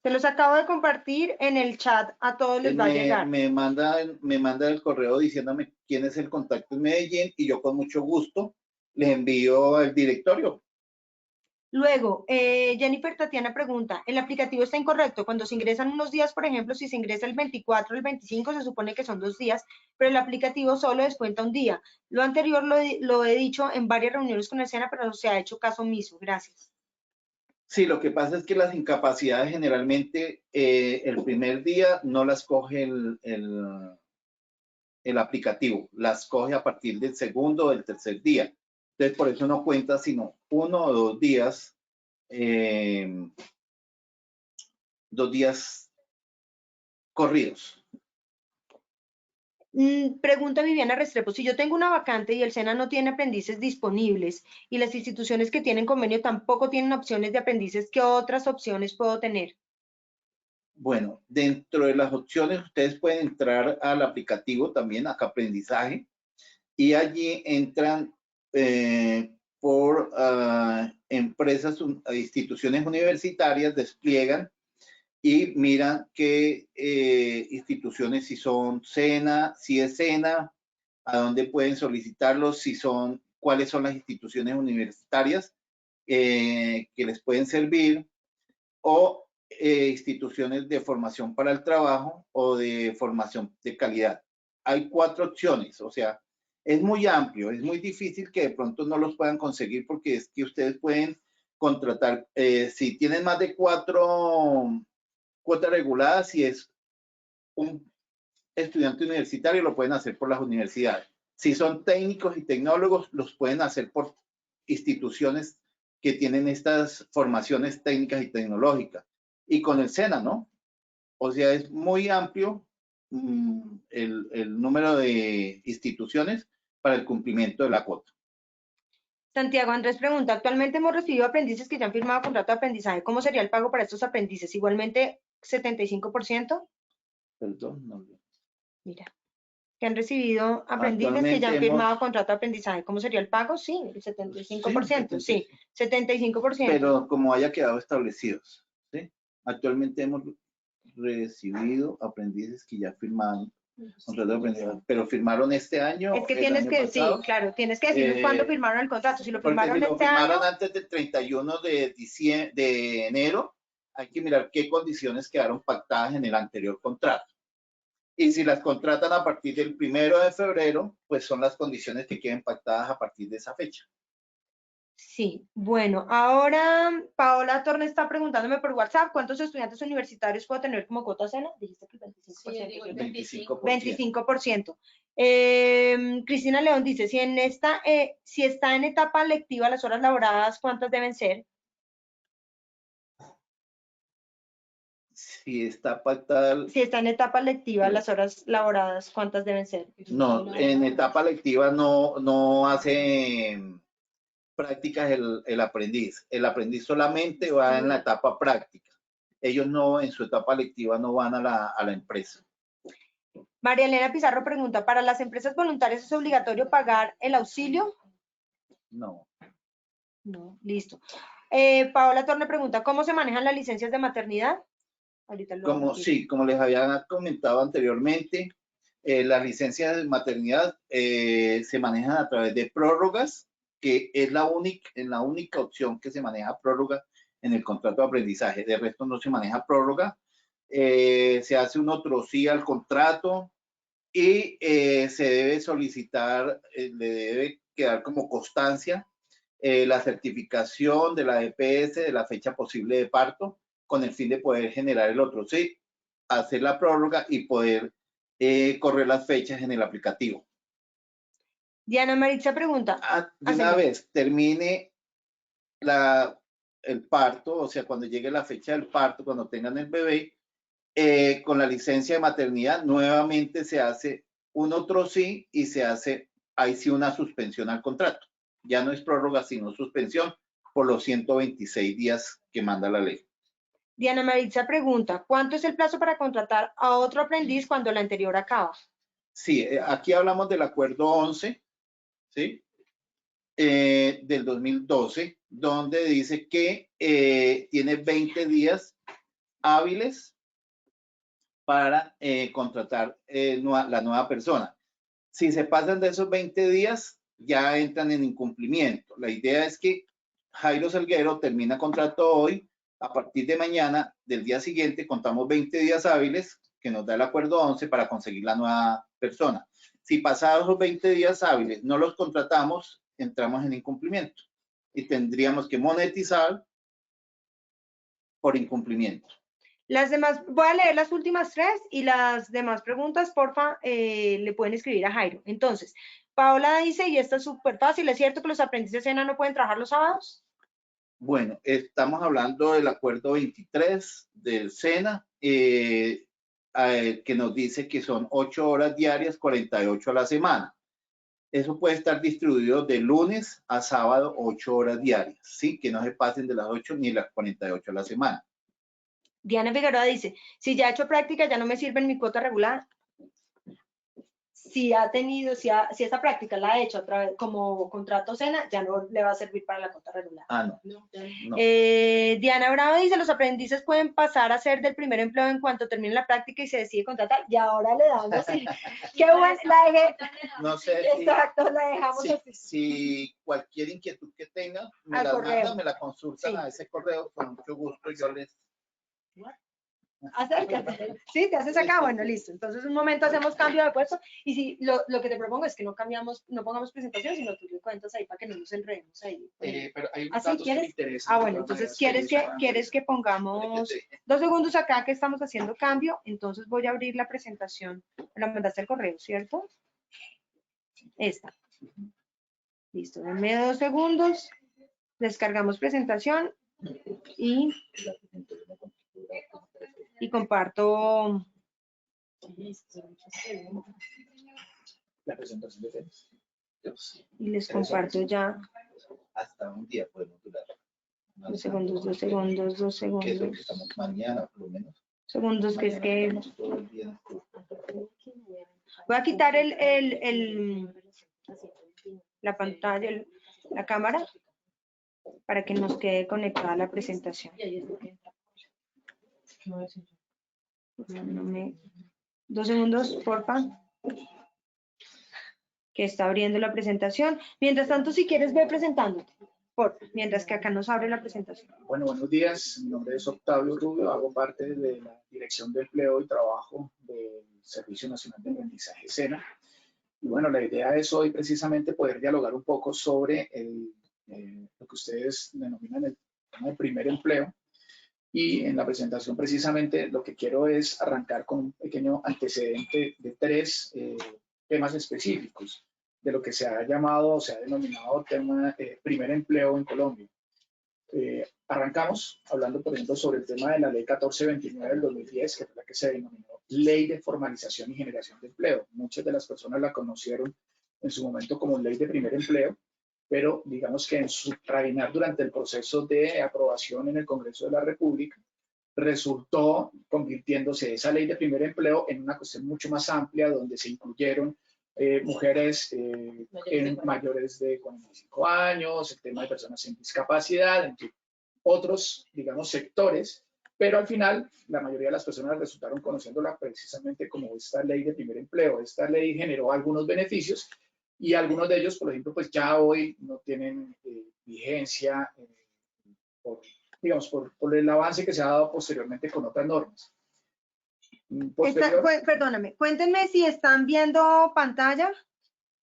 Se los acabo de compartir en el chat, a todos les va a llegar. Me manda el correo diciéndome quién es el contacto en Medellín y yo con mucho gusto le envío el directorio. Luego, Jennifer Tatiana pregunta, ¿el aplicativo está incorrecto? Cuando se ingresan unos días, por ejemplo, si se ingresa el 24 o el 25, se supone que son 2 días, pero el aplicativo solo descuenta un día. Lo anterior lo he dicho en varias reuniones con el SENA, pero no se ha hecho caso omiso. Gracias. Sí, lo que pasa es que las incapacidades generalmente el primer día no las coge el aplicativo, las coge a partir del segundo o del tercer día. Entonces, por eso no cuenta sino 1 o 2 días, 2 días corridos. Pregunta Viviana Restrepo, si yo tengo una vacante y el SENA no tiene aprendices disponibles y las instituciones que tienen convenio tampoco tienen opciones de aprendices, ¿qué otras opciones puedo tener? Bueno, dentro de las opciones ustedes pueden entrar al aplicativo también, acá aprendizaje, y allí entran por empresas, instituciones universitarias, despliegan y miran qué instituciones, si son SENA, si es SENA, a dónde pueden solicitarlos, si son, cuáles son las instituciones universitarias que les pueden servir, o instituciones de formación para el trabajo o de formación de calidad. Hay 4 opciones, o sea, es muy amplio, es muy difícil que de pronto no los puedan conseguir porque es que ustedes pueden contratar, si tienen más de 4 cuotas reguladas, si es un estudiante universitario, lo pueden hacer por las universidades. Si son técnicos y tecnólogos, los pueden hacer por instituciones que tienen estas formaciones técnicas y tecnológicas. Y con el SENA, ¿no? O sea, es muy amplio el número de instituciones para el cumplimiento de la cuota. Santiago Andrés pregunta, actualmente hemos recibido aprendices que ya han firmado contrato de aprendizaje. ¿Cómo sería el pago para estos aprendices? Igualmente, 75%. Perdón, no. Mira, que han recibido aprendices que ya Actualmente han firmado hemos, contrato de aprendizaje. ¿Cómo sería el pago? Sí, el 75%. sí, Sí, 75%. pero como haya quedado establecidos, ¿sí? Actualmente hemos recibido aprendices que ya firmaron contrato de aprendizaje, pero firmaron este año, Es que el tienes año que, sí, pasado, claro, tienes que decirnos cuándo firmaron el contrato. Si lo porque firmaron si lo este año, firmaron antes del 31 de enero, hay que mirar qué condiciones quedaron pactadas en el anterior contrato. Y si las contratan a partir del 1 de febrero, pues son las condiciones que queden pactadas a partir de esa fecha. sí. Bueno, ahora Paola Torne está preguntándome por WhatsApp, ¿cuántos estudiantes universitarios puedo tener como cuota cena? Dijiste que el 25%. Sí, digo El el 25%. 25%. Cristina León dice, si está en etapa lectiva las horas laboradas, ¿cuántas deben ser? Si está pactada, Si está en etapa lectiva las horas laboradas, ¿cuántas deben ser? no, en etapa lectiva no hace prácticas el aprendiz. El aprendiz solamente va en la etapa práctica. Ellos no, en su etapa lectiva no van a la empresa. María Elena Pizarro pregunta, ¿para las empresas voluntarias es obligatorio pagar el auxilio? No. No, listo. Paola Torne pregunta, ¿cómo se manejan las licencias de maternidad? Ahorita lo Como, explico. sí, como les había comentado anteriormente, las licencias de maternidad se manejan a través de prórrogas, que es la única opción que se maneja prórroga en el contrato de aprendizaje. De resto no se maneja prórroga. Se hace un otro sí al contrato y se debe solicitar, le debe quedar como constancia la certificación de la EPS de la fecha posible de parto con el fin de poder generar el otro sí, hacer la prórroga y poder correr las fechas en el aplicativo. Diana Maritza pregunta. De una señor. vez termine el parto, o sea, cuando llegue la fecha del parto, cuando tengan el bebé, con la licencia de maternidad, nuevamente se hace un otro sí y se hace ahí sí una suspensión al contrato. Ya no es prórroga, sino suspensión por los 126 días que manda la ley. Diana Maritza pregunta, ¿cuánto es el plazo para contratar a otro aprendiz cuando la anterior acaba? Sí, aquí hablamos del acuerdo 11, ¿sí? Del 2012, donde dice que tiene 20 días hábiles para contratar la nueva persona. Si se pasan de esos 20 días, ya entran en incumplimiento. La idea es que Jairo Salguero termina contrato hoy, a partir de mañana, del día siguiente, contamos 20 días hábiles que nos da el acuerdo 11 para conseguir la nueva persona. Si pasados los 20 días hábiles no los contratamos, entramos en incumplimiento y tendríamos que monetizar por incumplimiento. Las demás, voy a leer las últimas 3 y las demás preguntas, porfa, le pueden escribir a Jairo. Entonces, Paola dice, y esto es súper fácil, ¿es cierto que los aprendices de SENA no pueden trabajar los sábados? Bueno, estamos hablando del acuerdo 23 del SENA, que nos dice que son 8 horas diarias, 48 a la semana. Eso puede estar distribuido de lunes a sábado, 8 horas diarias, ¿sí? Que no se pasen de las 8 ni las 48 a la semana. Diana Figueroa dice, si ya he hecho práctica, ya no me sirve mi cuota regular. Si esa práctica la ha hecho a través, como contrato SENA, ya no le va a servir para la cuota regular. No. Diana Bravo dice, los aprendices pueden pasar a ser del primer empleo en cuanto termine la práctica y se decide contratar. Y ahora le damos. Qué bueno, la dejé. No sé. Exacto, la dejamos así. Si cualquier inquietud que tengan, me la mandan, me la consultan a ese correo, con mucho gusto yo les... Acércate. Sí, te haces acá, bueno, listo. Entonces, un momento hacemos cambio de puesto y si lo que te propongo es que no pongamos presentación, sino tú le cuentas ahí para que no nos enredemos ahí. Pero hay ¿Así datos quieres? que me interesan. Bueno, entonces quieres que pongamos 2 segundos acá que estamos haciendo cambio, entonces voy a abrir la presentación. Me la mandaste el correo, ¿cierto? Esta. Listo, denme 2 segundos. Descargamos presentación y comparto La presentación de FENS. y les comparto ya. Hasta un día podemos durar. 2 segundos, 2 segundos, 2 segundos. Que es lo que estamos mañana, por lo menos. Segundos, que es que Todo el día. voy a quitar la pantalla, la cámara, para que nos quede conectada la presentación. 2 segundos, porfa. Que está abriendo la presentación. Mientras tanto, si quieres, ve presentándote. Mientras que acá nos abre la presentación. Bueno, buenos días. Mi nombre es Octavio Rubio. Hago parte de la Dirección de Empleo y Trabajo del Servicio Nacional de Aprendizaje SENA. Y bueno, la idea es hoy precisamente poder dialogar un poco sobre lo que ustedes denominan el primer empleo. Y en la presentación precisamente lo que quiero es arrancar con un pequeño antecedente de 3 temas específicos de lo que se ha llamado o se ha denominado tema primer empleo en Colombia. Arrancamos hablando, por ejemplo, sobre el tema de la ley 1429 del 2010, que fue la que se denominó Ley de Formalización y Generación de Empleo. Muchas de las personas la conocieron en su momento como Ley de Primer Empleo, pero digamos que en su trainar durante el proceso de aprobación en el Congreso de la República, resultó convirtiéndose esa ley de primer empleo en una cuestión mucho más amplia, donde se incluyeron mujeres mayores de 45 años, el tema de personas sin discapacidad, en fin, otros, digamos, sectores, pero al final la mayoría de las personas resultaron conociéndola precisamente como esta ley de primer empleo. Esta ley generó algunos beneficios y algunos de ellos, por ejemplo, pues ya hoy no tienen vigencia por el avance que se ha dado posteriormente con otras normas. Perdóname, cuéntenme si están viendo pantalla,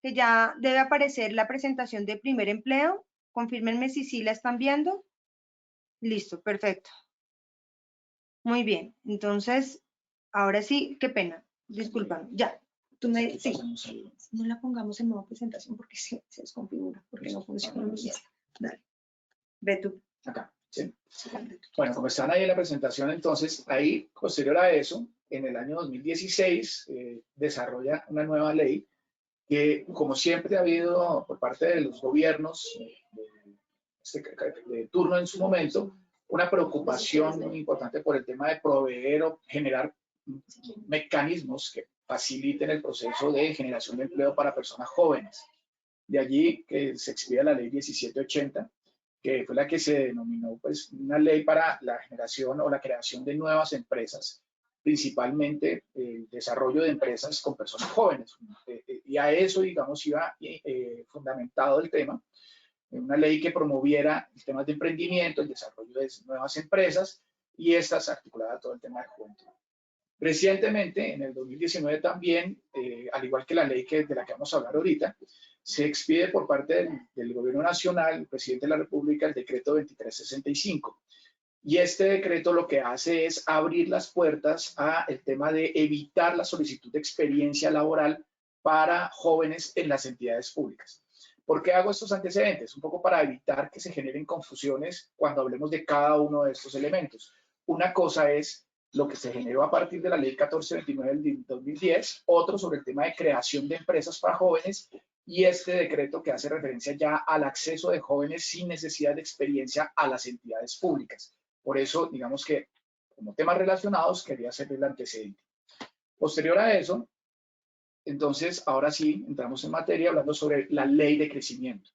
que ya debe aparecer la presentación de primer empleo. Confírmenme si sí la están viendo. Listo, perfecto. Muy bien, entonces, ahora sí, qué pena, disculpan, ya. Tú me, sí, Pasamos ahí. no la pongamos en modo presentación porque se desconfigura, porque no funciona muy bien. Dale, ve tú. Acá, ¿sí? Bueno, como están ahí en la presentación, entonces, ahí, posterior a eso, en el año 2016, desarrolla una nueva ley que, como siempre ha habido por parte de los gobiernos de turno en su momento, una preocupación muy importante por el tema de proveer o generar mecanismos que faciliten el proceso de generación de empleo para personas jóvenes. De allí que se expide la ley 1780, que fue la que se denominó pues, una ley para la generación o la creación de nuevas empresas, principalmente el desarrollo de empresas con personas jóvenes. Y a eso, digamos, iba fundamentado el tema. Una ley que promoviera temas de emprendimiento, el desarrollo de nuevas empresas y estas articuladas a todo el tema de juventud. Recientemente, en el 2019 también, al igual que la ley de la que vamos a hablar ahorita, se expide por parte del Gobierno Nacional, el Presidente de la República, el decreto 2365. Y este decreto lo que hace es abrir las puertas al tema de evitar la solicitud de experiencia laboral para jóvenes en las entidades públicas. ¿Por qué hago estos antecedentes? Un poco para evitar que se generen confusiones cuando hablemos de cada uno de estos elementos. Una cosa es lo que se generó a partir de la ley 1429 del 2010, otro sobre el tema de creación de empresas para jóvenes y este decreto que hace referencia ya al acceso de jóvenes sin necesidad de experiencia a las entidades públicas. Por eso, digamos que como temas relacionados, quería hacer el antecedente. Posterior a eso, entonces, ahora sí, entramos en materia hablando sobre la ley de crecimiento.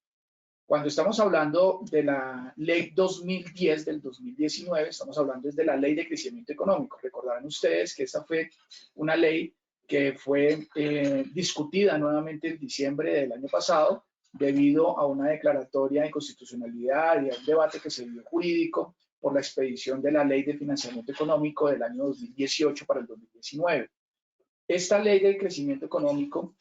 Cuando estamos hablando de la ley 2010 del 2019, estamos hablando de la ley de crecimiento económico. Recordarán ustedes que esta fue una ley que fue discutida nuevamente en diciembre del año pasado debido a una declaratoria de inconstitucionalidad y a un debate que se dio jurídico por la expedición de la ley de financiamiento económico del año 2018 para el 2019. Esta ley de crecimiento económico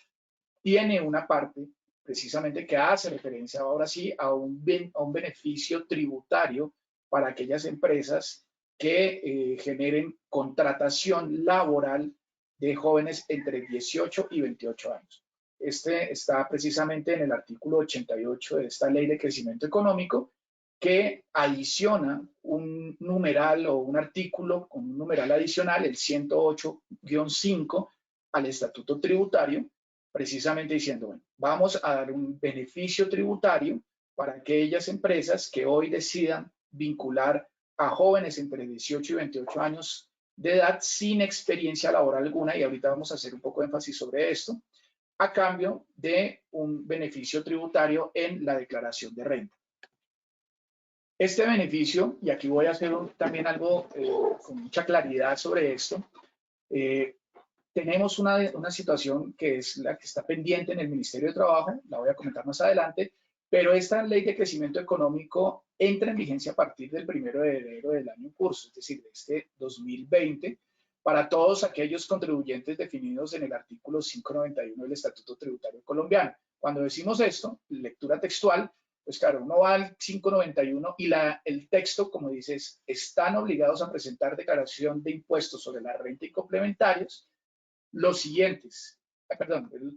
tiene una parte precisamente que hace referencia ahora sí a un beneficio tributario para aquellas empresas que generen contratación laboral de jóvenes entre 18 y 28 años. Este está precisamente en el artículo 88 de esta ley de crecimiento económico que adiciona un numeral o un artículo con un numeral adicional, el 108-5, al estatuto tributario, precisamente diciendo, bueno, vamos a dar un beneficio tributario para aquellas empresas que hoy decidan vincular a jóvenes entre 18 y 28 años de edad sin experiencia laboral alguna, y ahorita vamos a hacer un poco de énfasis sobre esto, a cambio de un beneficio tributario en la declaración de renta. Este beneficio, y aquí voy a hacer también algo con mucha claridad sobre esto, tenemos una situación que es la que está pendiente en el Ministerio de Trabajo, la voy a comentar más adelante, pero esta ley de crecimiento económico entra en vigencia a partir del 1 de enero del año en curso, es decir, de este 2020, para todos aquellos contribuyentes definidos en el artículo 591 del Estatuto Tributario Colombiano. Cuando decimos esto, lectura textual, pues claro, uno va al 591 y el texto, como dices, están obligados a presentar declaración de impuestos sobre la renta y complementarios, los siguientes,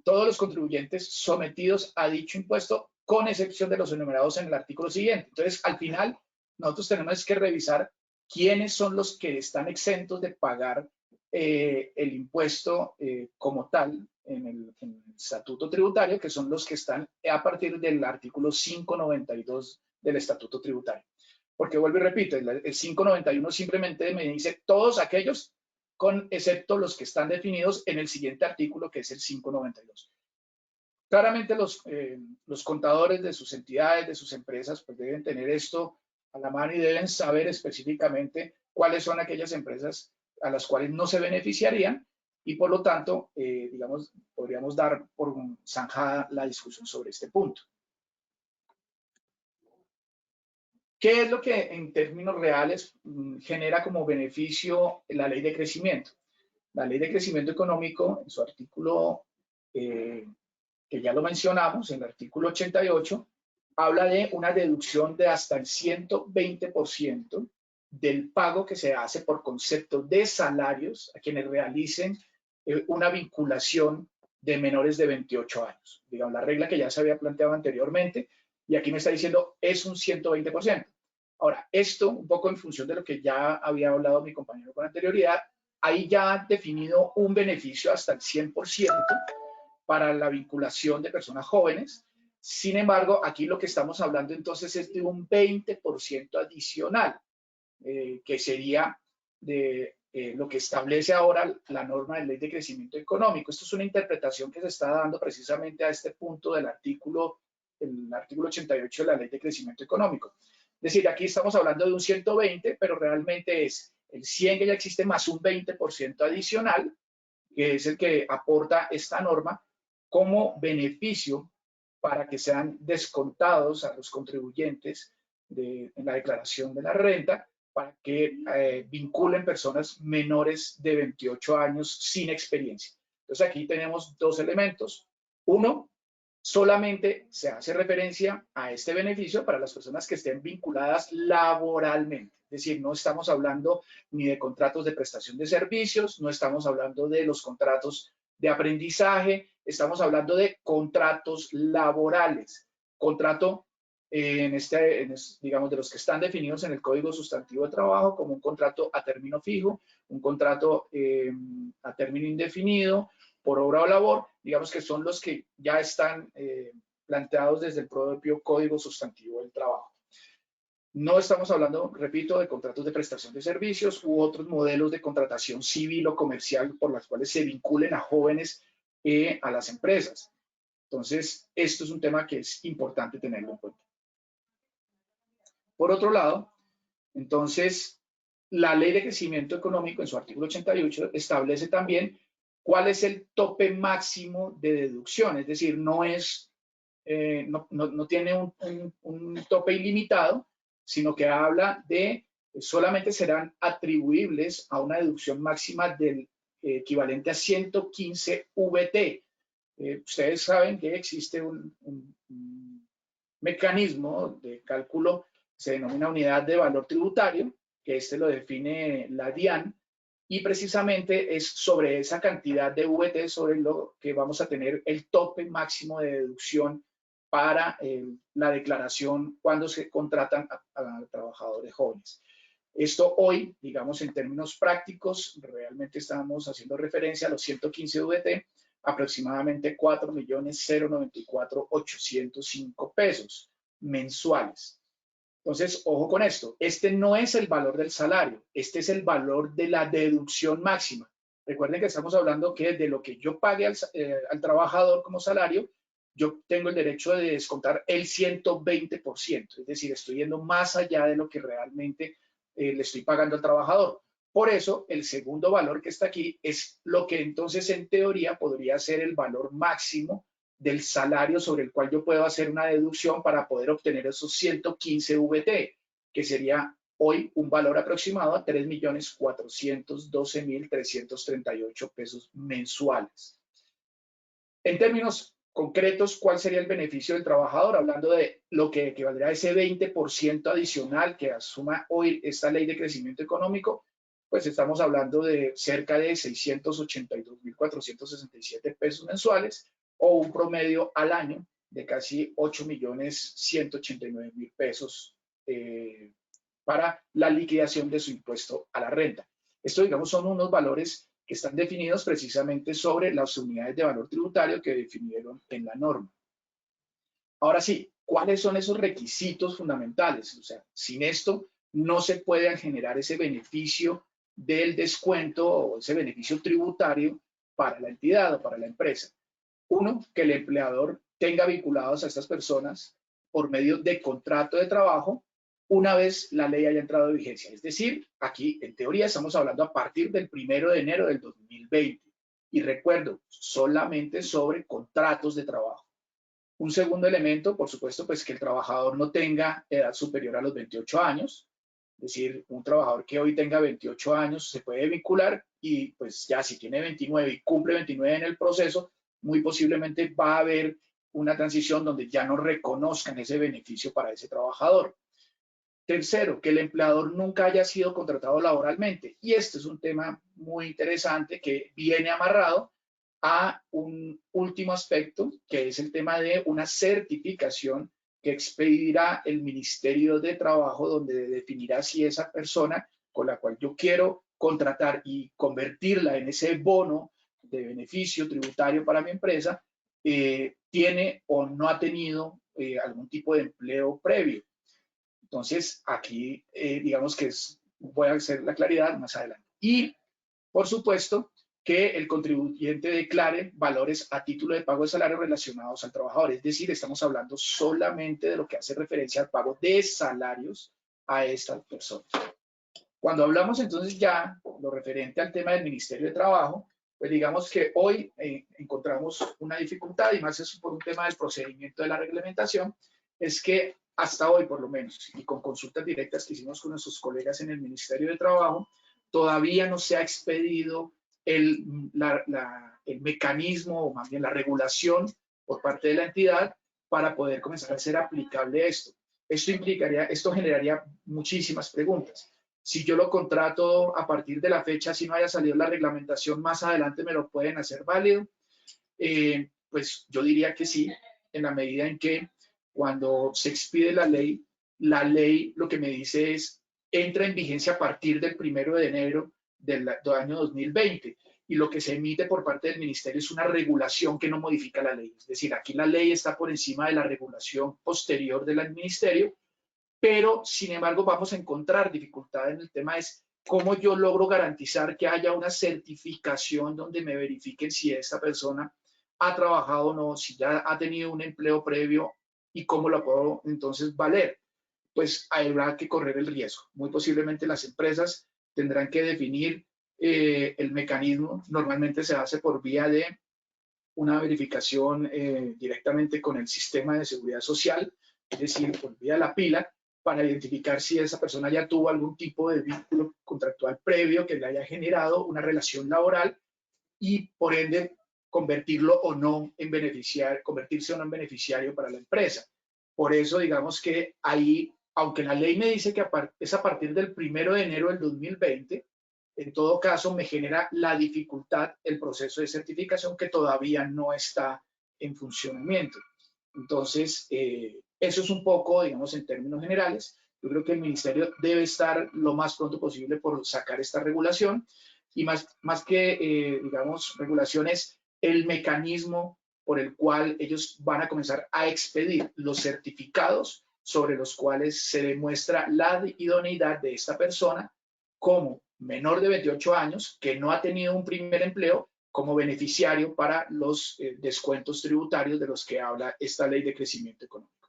todos los contribuyentes sometidos a dicho impuesto, con excepción de los enumerados en el artículo siguiente. Entonces, al final, nosotros tenemos que revisar quiénes son los que están exentos de pagar el impuesto como tal en el estatuto tributario, que son los que están a partir del artículo 592 del estatuto tributario. Porque vuelvo y repito, el 591 simplemente me dice todos aquellos excepto los que están definidos en el siguiente artículo, que es el 592. Claramente los contadores de sus entidades, de sus empresas, pues deben tener esto a la mano y deben saber específicamente cuáles son aquellas empresas a las cuales no se beneficiarían y por lo tanto, digamos, podríamos dar por zanjada la discusión sobre este punto. ¿Qué es lo que en términos reales genera como beneficio la ley de crecimiento? La ley de crecimiento económico, en su artículo, que ya lo mencionamos, en el artículo 88, habla de una deducción de hasta el 120% del pago que se hace por concepto de salarios a quienes realicen una vinculación de menores de 28 años. Digamos, la regla que ya se había planteado anteriormente, y aquí me está diciendo es un 120%. Ahora, esto, un poco en función de lo que ya había hablado mi compañero con anterioridad, ahí ya ha definido un beneficio hasta el 100% para la vinculación de personas jóvenes. Sin embargo, aquí lo que estamos hablando entonces es de un 20% adicional, que sería de lo que establece ahora la norma de ley de crecimiento económico. Esto es una interpretación que se está dando precisamente a este punto del artículo, el artículo 88 de la ley de crecimiento económico. Es decir, aquí estamos hablando de un 120, pero realmente es el 100 que ya existe más un 20% adicional, que es el que aporta esta norma como beneficio para que sean descontados a los contribuyentes en la declaración de la renta, para que vinculen personas menores de 28 años sin experiencia. Entonces aquí tenemos dos elementos. Uno, solamente se hace referencia a este beneficio para las personas que estén vinculadas laboralmente. Es decir, no estamos hablando ni de contratos de prestación de servicios, no estamos hablando de los contratos de aprendizaje, estamos hablando de contratos laborales. Contrato, digamos, de los que están definidos en el Código Sustantivo de Trabajo como un contrato a término fijo, un contrato a término indefinido, por obra o labor, digamos que son los que ya están planteados desde el propio Código Sustantivo del Trabajo. No estamos hablando, repito, de contratos de prestación de servicios u otros modelos de contratación civil o comercial por las cuales se vinculen a jóvenes a las empresas. Entonces, esto es un tema que es importante tenerlo en cuenta. Por otro lado, entonces, la Ley de Crecimiento Económico en su artículo 88 establece también cuál es el tope máximo de deducción, es decir, no tiene un tope ilimitado, sino que habla de solamente serán atribuibles a una deducción máxima del equivalente a 115 VT. Ustedes saben que existe un mecanismo de cálculo que se denomina unidad de valor tributario, que este lo define la DIAN, y precisamente es sobre esa cantidad de VT sobre lo que vamos a tener el tope máximo de deducción para la declaración cuando se contratan a trabajadores jóvenes. Esto hoy, digamos en términos prácticos, realmente estamos haciendo referencia a los 115 VT, aproximadamente 4.094.805 pesos mensuales. Entonces, ojo con esto, este no es el valor del salario, este es el valor de la deducción máxima. Recuerden que estamos hablando que de lo que yo pague al trabajador como salario, yo tengo el derecho de descontar el 120%, es decir, estoy yendo más allá de lo que realmente le estoy pagando al trabajador. Por eso, el segundo valor que está aquí es lo que entonces en teoría podría ser el valor máximo del salario sobre el cual yo puedo hacer una deducción para poder obtener esos 115 VT, que sería hoy un valor aproximado a 3.412.338 pesos mensuales. En términos concretos, ¿cuál sería el beneficio del trabajador? Hablando de lo que equivaldría a ese 20% adicional que asuma hoy esta ley de crecimiento económico, pues estamos hablando de cerca de 682.467 pesos mensuales, o un promedio al año de casi 8.189.000 pesos para la liquidación de su impuesto a la renta. Esto, digamos, son unos valores que están definidos precisamente sobre las unidades de valor tributario que definieron en la norma. Ahora sí, ¿cuáles son esos requisitos fundamentales? O sea, sin esto no se puede generar ese beneficio del descuento o ese beneficio tributario para la entidad o para la empresa. Uno, que el empleador tenga vinculados a estas personas por medio de contrato de trabajo una vez la ley haya entrado en vigencia. Es decir, aquí en teoría estamos hablando a partir del 1 de enero del 2020. Y recuerdo, solamente sobre contratos de trabajo. Un segundo elemento, por supuesto, pues que el trabajador no tenga edad superior a los 28 años. Es decir, un trabajador que hoy tenga 28 años se puede vincular y pues ya si tiene 29 y cumple 29 en el proceso, muy posiblemente va a haber una transición donde ya no reconozcan ese beneficio para ese trabajador. Tercero, que el empleador nunca haya sido contratado laboralmente. Y este es un tema muy interesante que viene amarrado a un último aspecto, que es el tema de una certificación que expedirá el Ministerio de Trabajo, donde definirá si esa persona con la cual yo quiero contratar y convertirla en ese bono de beneficio tributario para mi empresa, tiene o no ha tenido algún tipo de empleo previo. Entonces, aquí digamos que voy a hacer la claridad más adelante. Y, por supuesto, que el contribuyente declare valores a título de pago de salario relacionados al trabajador. Es decir, estamos hablando solamente de lo que hace referencia al pago de salarios a esta persona. Cuando hablamos entonces ya lo referente al tema del Ministerio de Trabajo, pues digamos que hoy encontramos una dificultad, y más es por un tema del procedimiento de la reglamentación, es que hasta hoy por lo menos, y con consultas directas que hicimos con nuestros colegas en el Ministerio de Trabajo, todavía no se ha expedido el mecanismo, o más bien la regulación por parte de la entidad para poder comenzar a ser aplicable esto. Esto generaría muchísimas preguntas. Si yo lo contrato a partir de la fecha, si no haya salido la reglamentación, más adelante me lo pueden hacer válido. Pues yo diría que sí, en la medida en que cuando se expide la ley lo que me dice es, entra en vigencia a partir del 1 de enero del año 2020. Y lo que se emite por parte del Ministerio es una regulación que no modifica la ley. Es decir, aquí la ley está por encima de la regulación posterior del Ministerio, pero sin embargo vamos a encontrar dificultad en el tema es cómo yo logro garantizar que haya una certificación donde me verifiquen si esta persona ha trabajado o no, si ya ha tenido un empleo previo y cómo lo puedo entonces valer. Pues habrá que correr el riesgo. Muy posiblemente las empresas tendrán que definir el mecanismo. Normalmente se hace por vía de una verificación directamente con el sistema de seguridad social, es decir, por vía de la pila, para identificar si esa persona ya tuvo algún tipo de vínculo contractual previo que le haya generado una relación laboral y por ende convertirlo o no en convertirse o no en beneficiario para la empresa. Por eso digamos que ahí, aunque la ley me dice que es a partir del 1 de enero del 2020, en todo caso me genera la dificultad el proceso de certificación que todavía no está en funcionamiento. Entonces, eso es un poco, digamos, en términos generales. Yo creo que el Ministerio debe estar lo más pronto posible por sacar esta regulación y más que, digamos, regulaciones, el mecanismo por el cual ellos van a comenzar a expedir los certificados sobre los cuales se demuestra la idoneidad de esta persona como menor de 28 años que no ha tenido un primer empleo como beneficiario para los descuentos tributarios de los que habla esta ley de crecimiento económico.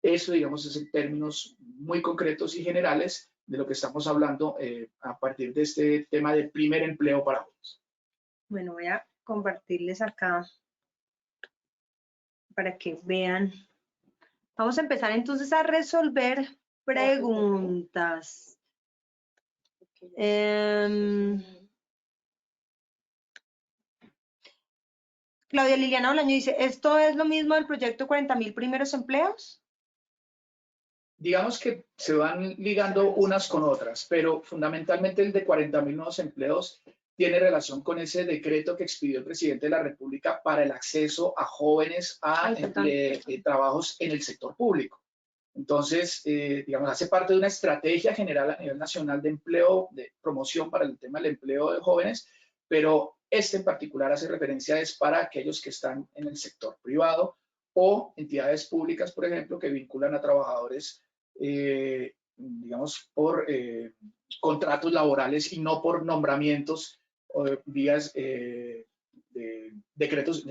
Eso, digamos, es en términos muy concretos y generales de lo que estamos hablando a partir de este tema del primer empleo para jóvenes. Bueno, voy a compartirles acá para que vean. Vamos a empezar entonces a resolver preguntas. Claudia Liliana Bolaño dice, ¿esto es lo mismo del proyecto 40.000 primeros empleos? Digamos que se van ligando unas con otras, pero fundamentalmente el de 40.000 nuevos empleos tiene relación con ese decreto que expidió el presidente de la República para el acceso a jóvenes a trabajos en el sector público. Entonces, digamos, hace parte de una estrategia general a nivel nacional de empleo, de promoción para el tema del empleo de jóvenes, pero este en particular hace referencia es para aquellos que están en el sector privado o entidades públicas, por ejemplo, que vinculan a trabajadores, digamos, por contratos laborales y no por nombramientos o vías decretos,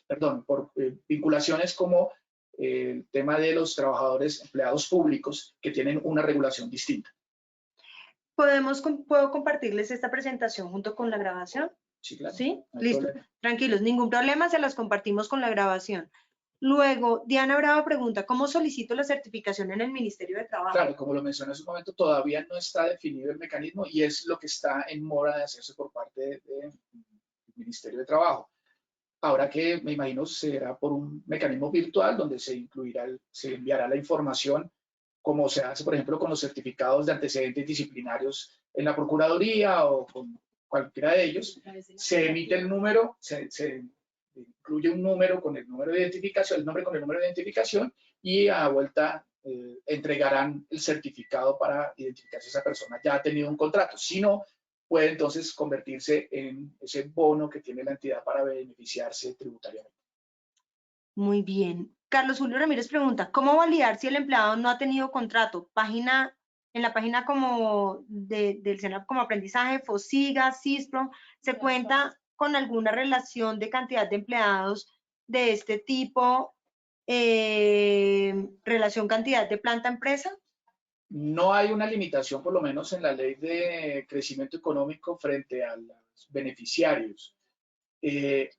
perdón, por vinculaciones como el tema de los trabajadores empleados públicos que tienen una regulación distinta. ¿Puedo compartirles esta presentación junto con la grabación? Sí, claro. ¿Sí? No hay Listo. problema. Tranquilos, ningún problema, se las compartimos con la grabación. Luego, Diana Bravo pregunta, ¿cómo solicito la certificación en el Ministerio de Trabajo? Claro, como lo mencioné hace un momento, todavía no está definido el mecanismo y es lo que está en mora de hacerse por parte del Ministerio de Trabajo. Ahora que me imagino será por un mecanismo virtual donde se enviará la información como se hace, por ejemplo, con los certificados de antecedentes disciplinarios en la Procuraduría o con cualquiera de ellos, se emite el número, se incluye un número con el número de identificación, el nombre con el número de identificación, y a vuelta entregarán el certificado para identificar si esa persona ya ha tenido un contrato. Si no, puede entonces convertirse en ese bono que tiene la entidad para beneficiarse tributariamente. Muy bien. Carlos Julio Ramírez pregunta, ¿cómo validar si el empleado no ha tenido contrato? En la página como del SENA como aprendizaje, FOSIGA, CISPRO, ¿se cuenta con alguna relación de cantidad de empleados de este tipo, relación cantidad de planta-empresa? No hay una limitación, por lo menos en la ley de crecimiento económico, frente a los beneficiarios.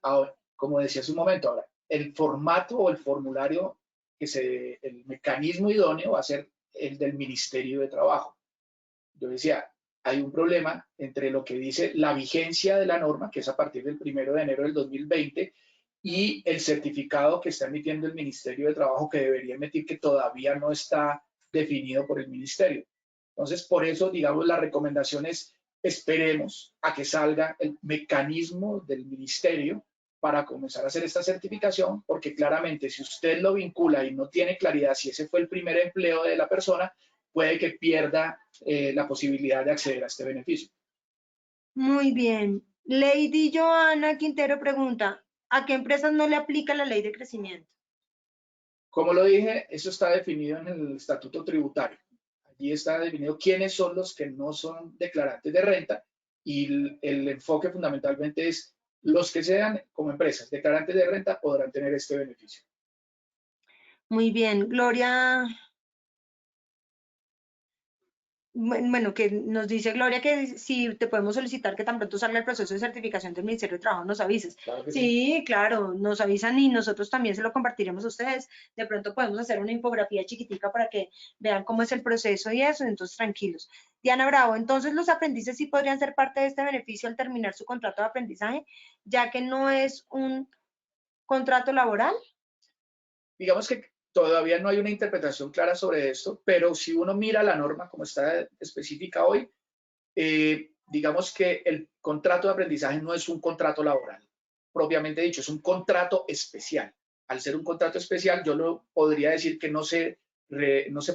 Ahora, como decía hace un momento, ahora, el formato o el formulario, el mecanismo idóneo va a ser el del Ministerio de Trabajo. Yo decía, hay un problema entre lo que dice la vigencia de la norma, que es a partir del 1 de enero del 2020, y el certificado que está emitiendo el Ministerio de Trabajo, que debería emitir, que todavía no está definido por el Ministerio. Entonces, por eso, digamos, la recomendación es esperemos a que salga el mecanismo del Ministerio para comenzar a hacer esta certificación, porque claramente si usted lo vincula y no tiene claridad si ese fue el primer empleo de la persona, puede que pierda la posibilidad de acceder a este beneficio. Muy bien. Lady Joana Quintero pregunta, ¿a qué empresas no le aplica la ley de crecimiento? Como lo dije, eso está definido en el estatuto tributario. Allí está definido quiénes son los que no son declarantes de renta, y el enfoque fundamentalmente es los que sean como empresas declarantes de renta podrán tener este beneficio. Muy bien. Gloria, bueno, que nos dice Gloria que si te podemos solicitar que tan pronto salga el proceso de certificación del Ministerio de Trabajo, nos avises. Claro que Sí, claro, nos avisan y nosotros también se lo compartiremos a ustedes. De pronto podemos hacer una infografía chiquitica para que vean cómo es el proceso y eso, entonces tranquilos. Diana Bravo, entonces los aprendices sí podrían ser parte de este beneficio al terminar su contrato de aprendizaje, ya que no es un contrato laboral. Digamos que todavía no hay una interpretación clara sobre esto, pero si uno mira la norma como está específica hoy, digamos que el contrato de aprendizaje no es un contrato laboral, propiamente dicho, es un contrato especial. Al ser un contrato especial, yo lo podría decir que no se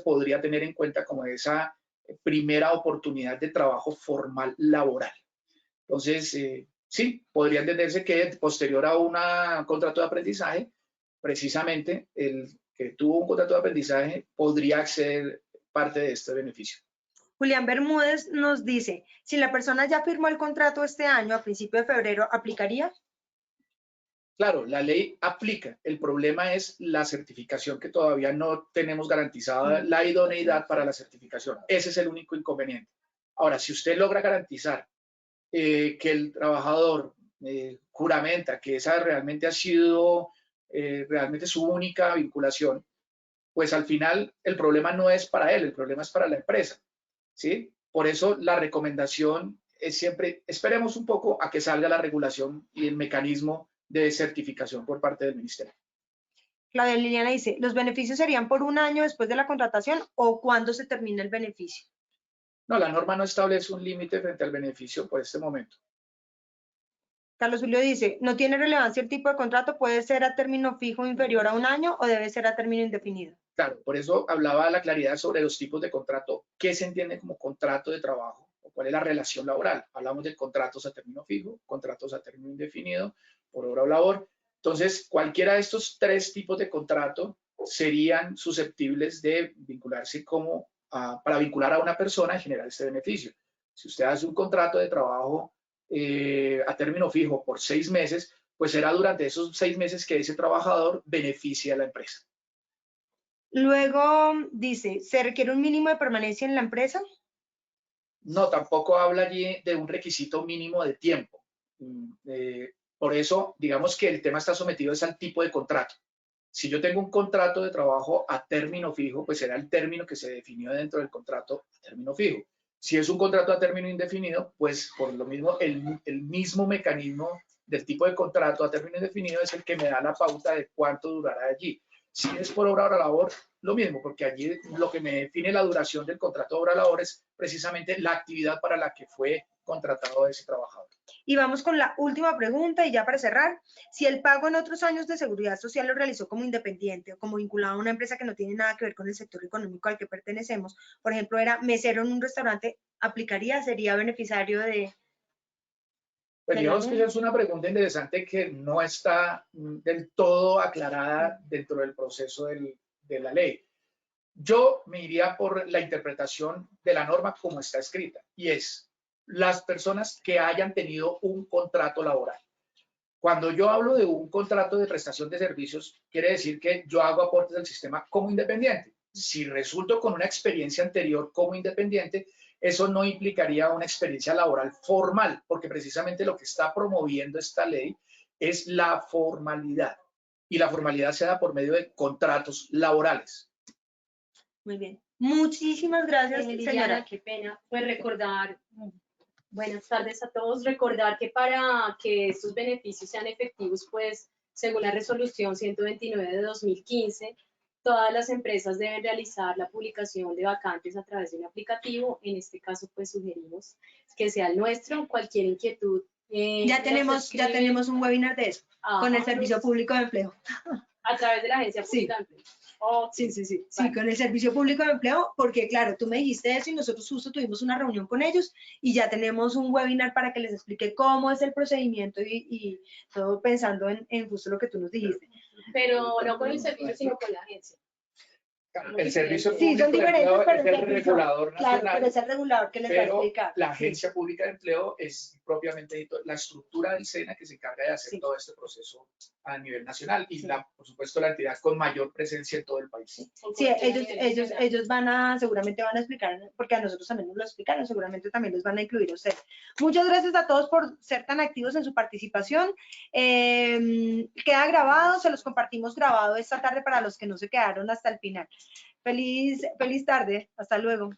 podría tener en cuenta como esa primera oportunidad de trabajo formal laboral. Entonces, sí, podría entenderse que posterior a un contrato de aprendizaje, precisamente el que tuvo un contrato de aprendizaje podría acceder parte de este beneficio. Julián Bermúdez nos dice, si la persona ya firmó el contrato este año, a principio de febrero, ¿aplicaría? Claro, la ley aplica. El problema es la certificación, que todavía no tenemos garantizada la idoneidad para la certificación. Ese es el único inconveniente. Ahora, si usted logra garantizar que el trabajador juramenta que esa realmente ha sido realmente su única vinculación, pues al final el problema no es para él, el problema es para la empresa, ¿sí? Por eso la recomendación es siempre, esperemos un poco a que salga la regulación y el mecanismo de certificación por parte del ministerio. Claudia Liliana dice, ¿los beneficios serían por un año después de la contratación o cuándo se termina el beneficio? No, la norma no establece un límite frente al beneficio por este momento. Carlos Julio dice, ¿no tiene relevancia el tipo de contrato? ¿Puede ser a término fijo inferior a un año o debe ser a término indefinido? Claro, por eso hablaba de la claridad sobre los tipos de contrato. ¿Qué se entiende como contrato de trabajo? ¿O cuál es la relación laboral? Hablamos de contratos a término fijo, contratos a término indefinido, por obra o labor. Entonces, cualquiera de estos tres tipos de contrato serían susceptibles de vincularse para vincular a una persona y generar este beneficio. Si usted hace un contrato de trabajo a término fijo por 6 meses, pues será durante esos 6 meses que ese trabajador beneficie a la empresa. Luego dice, ¿se requiere un mínimo de permanencia en la empresa? No, tampoco habla allí de un requisito mínimo de tiempo. Por eso, digamos que el tema está sometido al tipo de contrato. Si yo tengo un contrato de trabajo a término fijo, pues será el término que se definió dentro del contrato a término fijo. Si es un contrato a término indefinido, pues por lo mismo, el mismo mecanismo del tipo de contrato a término indefinido es el que me da la pauta de cuánto durará allí. Si es por obra o labor, lo mismo, porque allí lo que me define la duración del contrato de obra o labor es precisamente la actividad para la que fue contratado ese trabajador. Y vamos con la última pregunta y ya para cerrar. Si el pago en otros años de seguridad social lo realizó como independiente o como vinculado a una empresa que no tiene nada que ver con el sector económico al que pertenecemos, por ejemplo, era mesero en un restaurante, ¿aplicaría? ¿Sería beneficiario de...? Pues digamos que esa es una pregunta interesante que no está del todo aclarada dentro del proceso de la ley. Yo me iría por la interpretación de la norma como está escrita, y es las personas que hayan tenido un contrato laboral. Cuando yo hablo de un contrato de prestación de servicios, quiere decir que yo hago aportes al sistema como independiente. Si resulto con una experiencia anterior como independiente, eso no implicaría una experiencia laboral formal, porque precisamente lo que está promoviendo esta ley es la formalidad. Y la formalidad se da por medio de contratos laborales. Muy bien. Muchísimas gracias, Liliana, señora. qué pena. Pues recordar, buenas tardes a todos, recordar que para que estos beneficios sean efectivos, pues según la resolución 129 de 2015, todas las empresas deben realizar la publicación de vacantes a través de un aplicativo. En este caso, pues sugerimos que sea el nuestro. Cualquier inquietud. Ya tenemos un webinar de eso, con el Servicio Público de Empleo. A través de la Agencia Pública de Empleo. Oh, sí, con el Servicio Público de Empleo, porque claro, tú me dijiste eso y nosotros justo tuvimos una reunión con ellos y ya tenemos un webinar para que les explique cómo es el procedimiento y todo pensando en justo lo que tú nos dijiste. Pero no con el servicio, sino con la agencia. El servicio Sí, público son de diferentes, empleo pero es el regulador nacional. Claro, pero es el regulador que les va a explicar. La Agencia Pública de Empleo es propiamente la estructura del SENA que se encarga de hacer todo este proceso a nivel nacional y, por supuesto, la entidad con mayor presencia en todo el país. Sí, ellos seguramente van a explicar, porque a nosotros también nos lo explicaron, seguramente también los van a incluir a ustedes. Muchas gracias a todos por ser tan activos en su participación. Queda grabado, se los compartimos grabado esta tarde para los que no se quedaron hasta el final. Feliz tarde, hasta luego.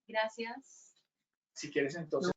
Gracias. Si quieres, entonces.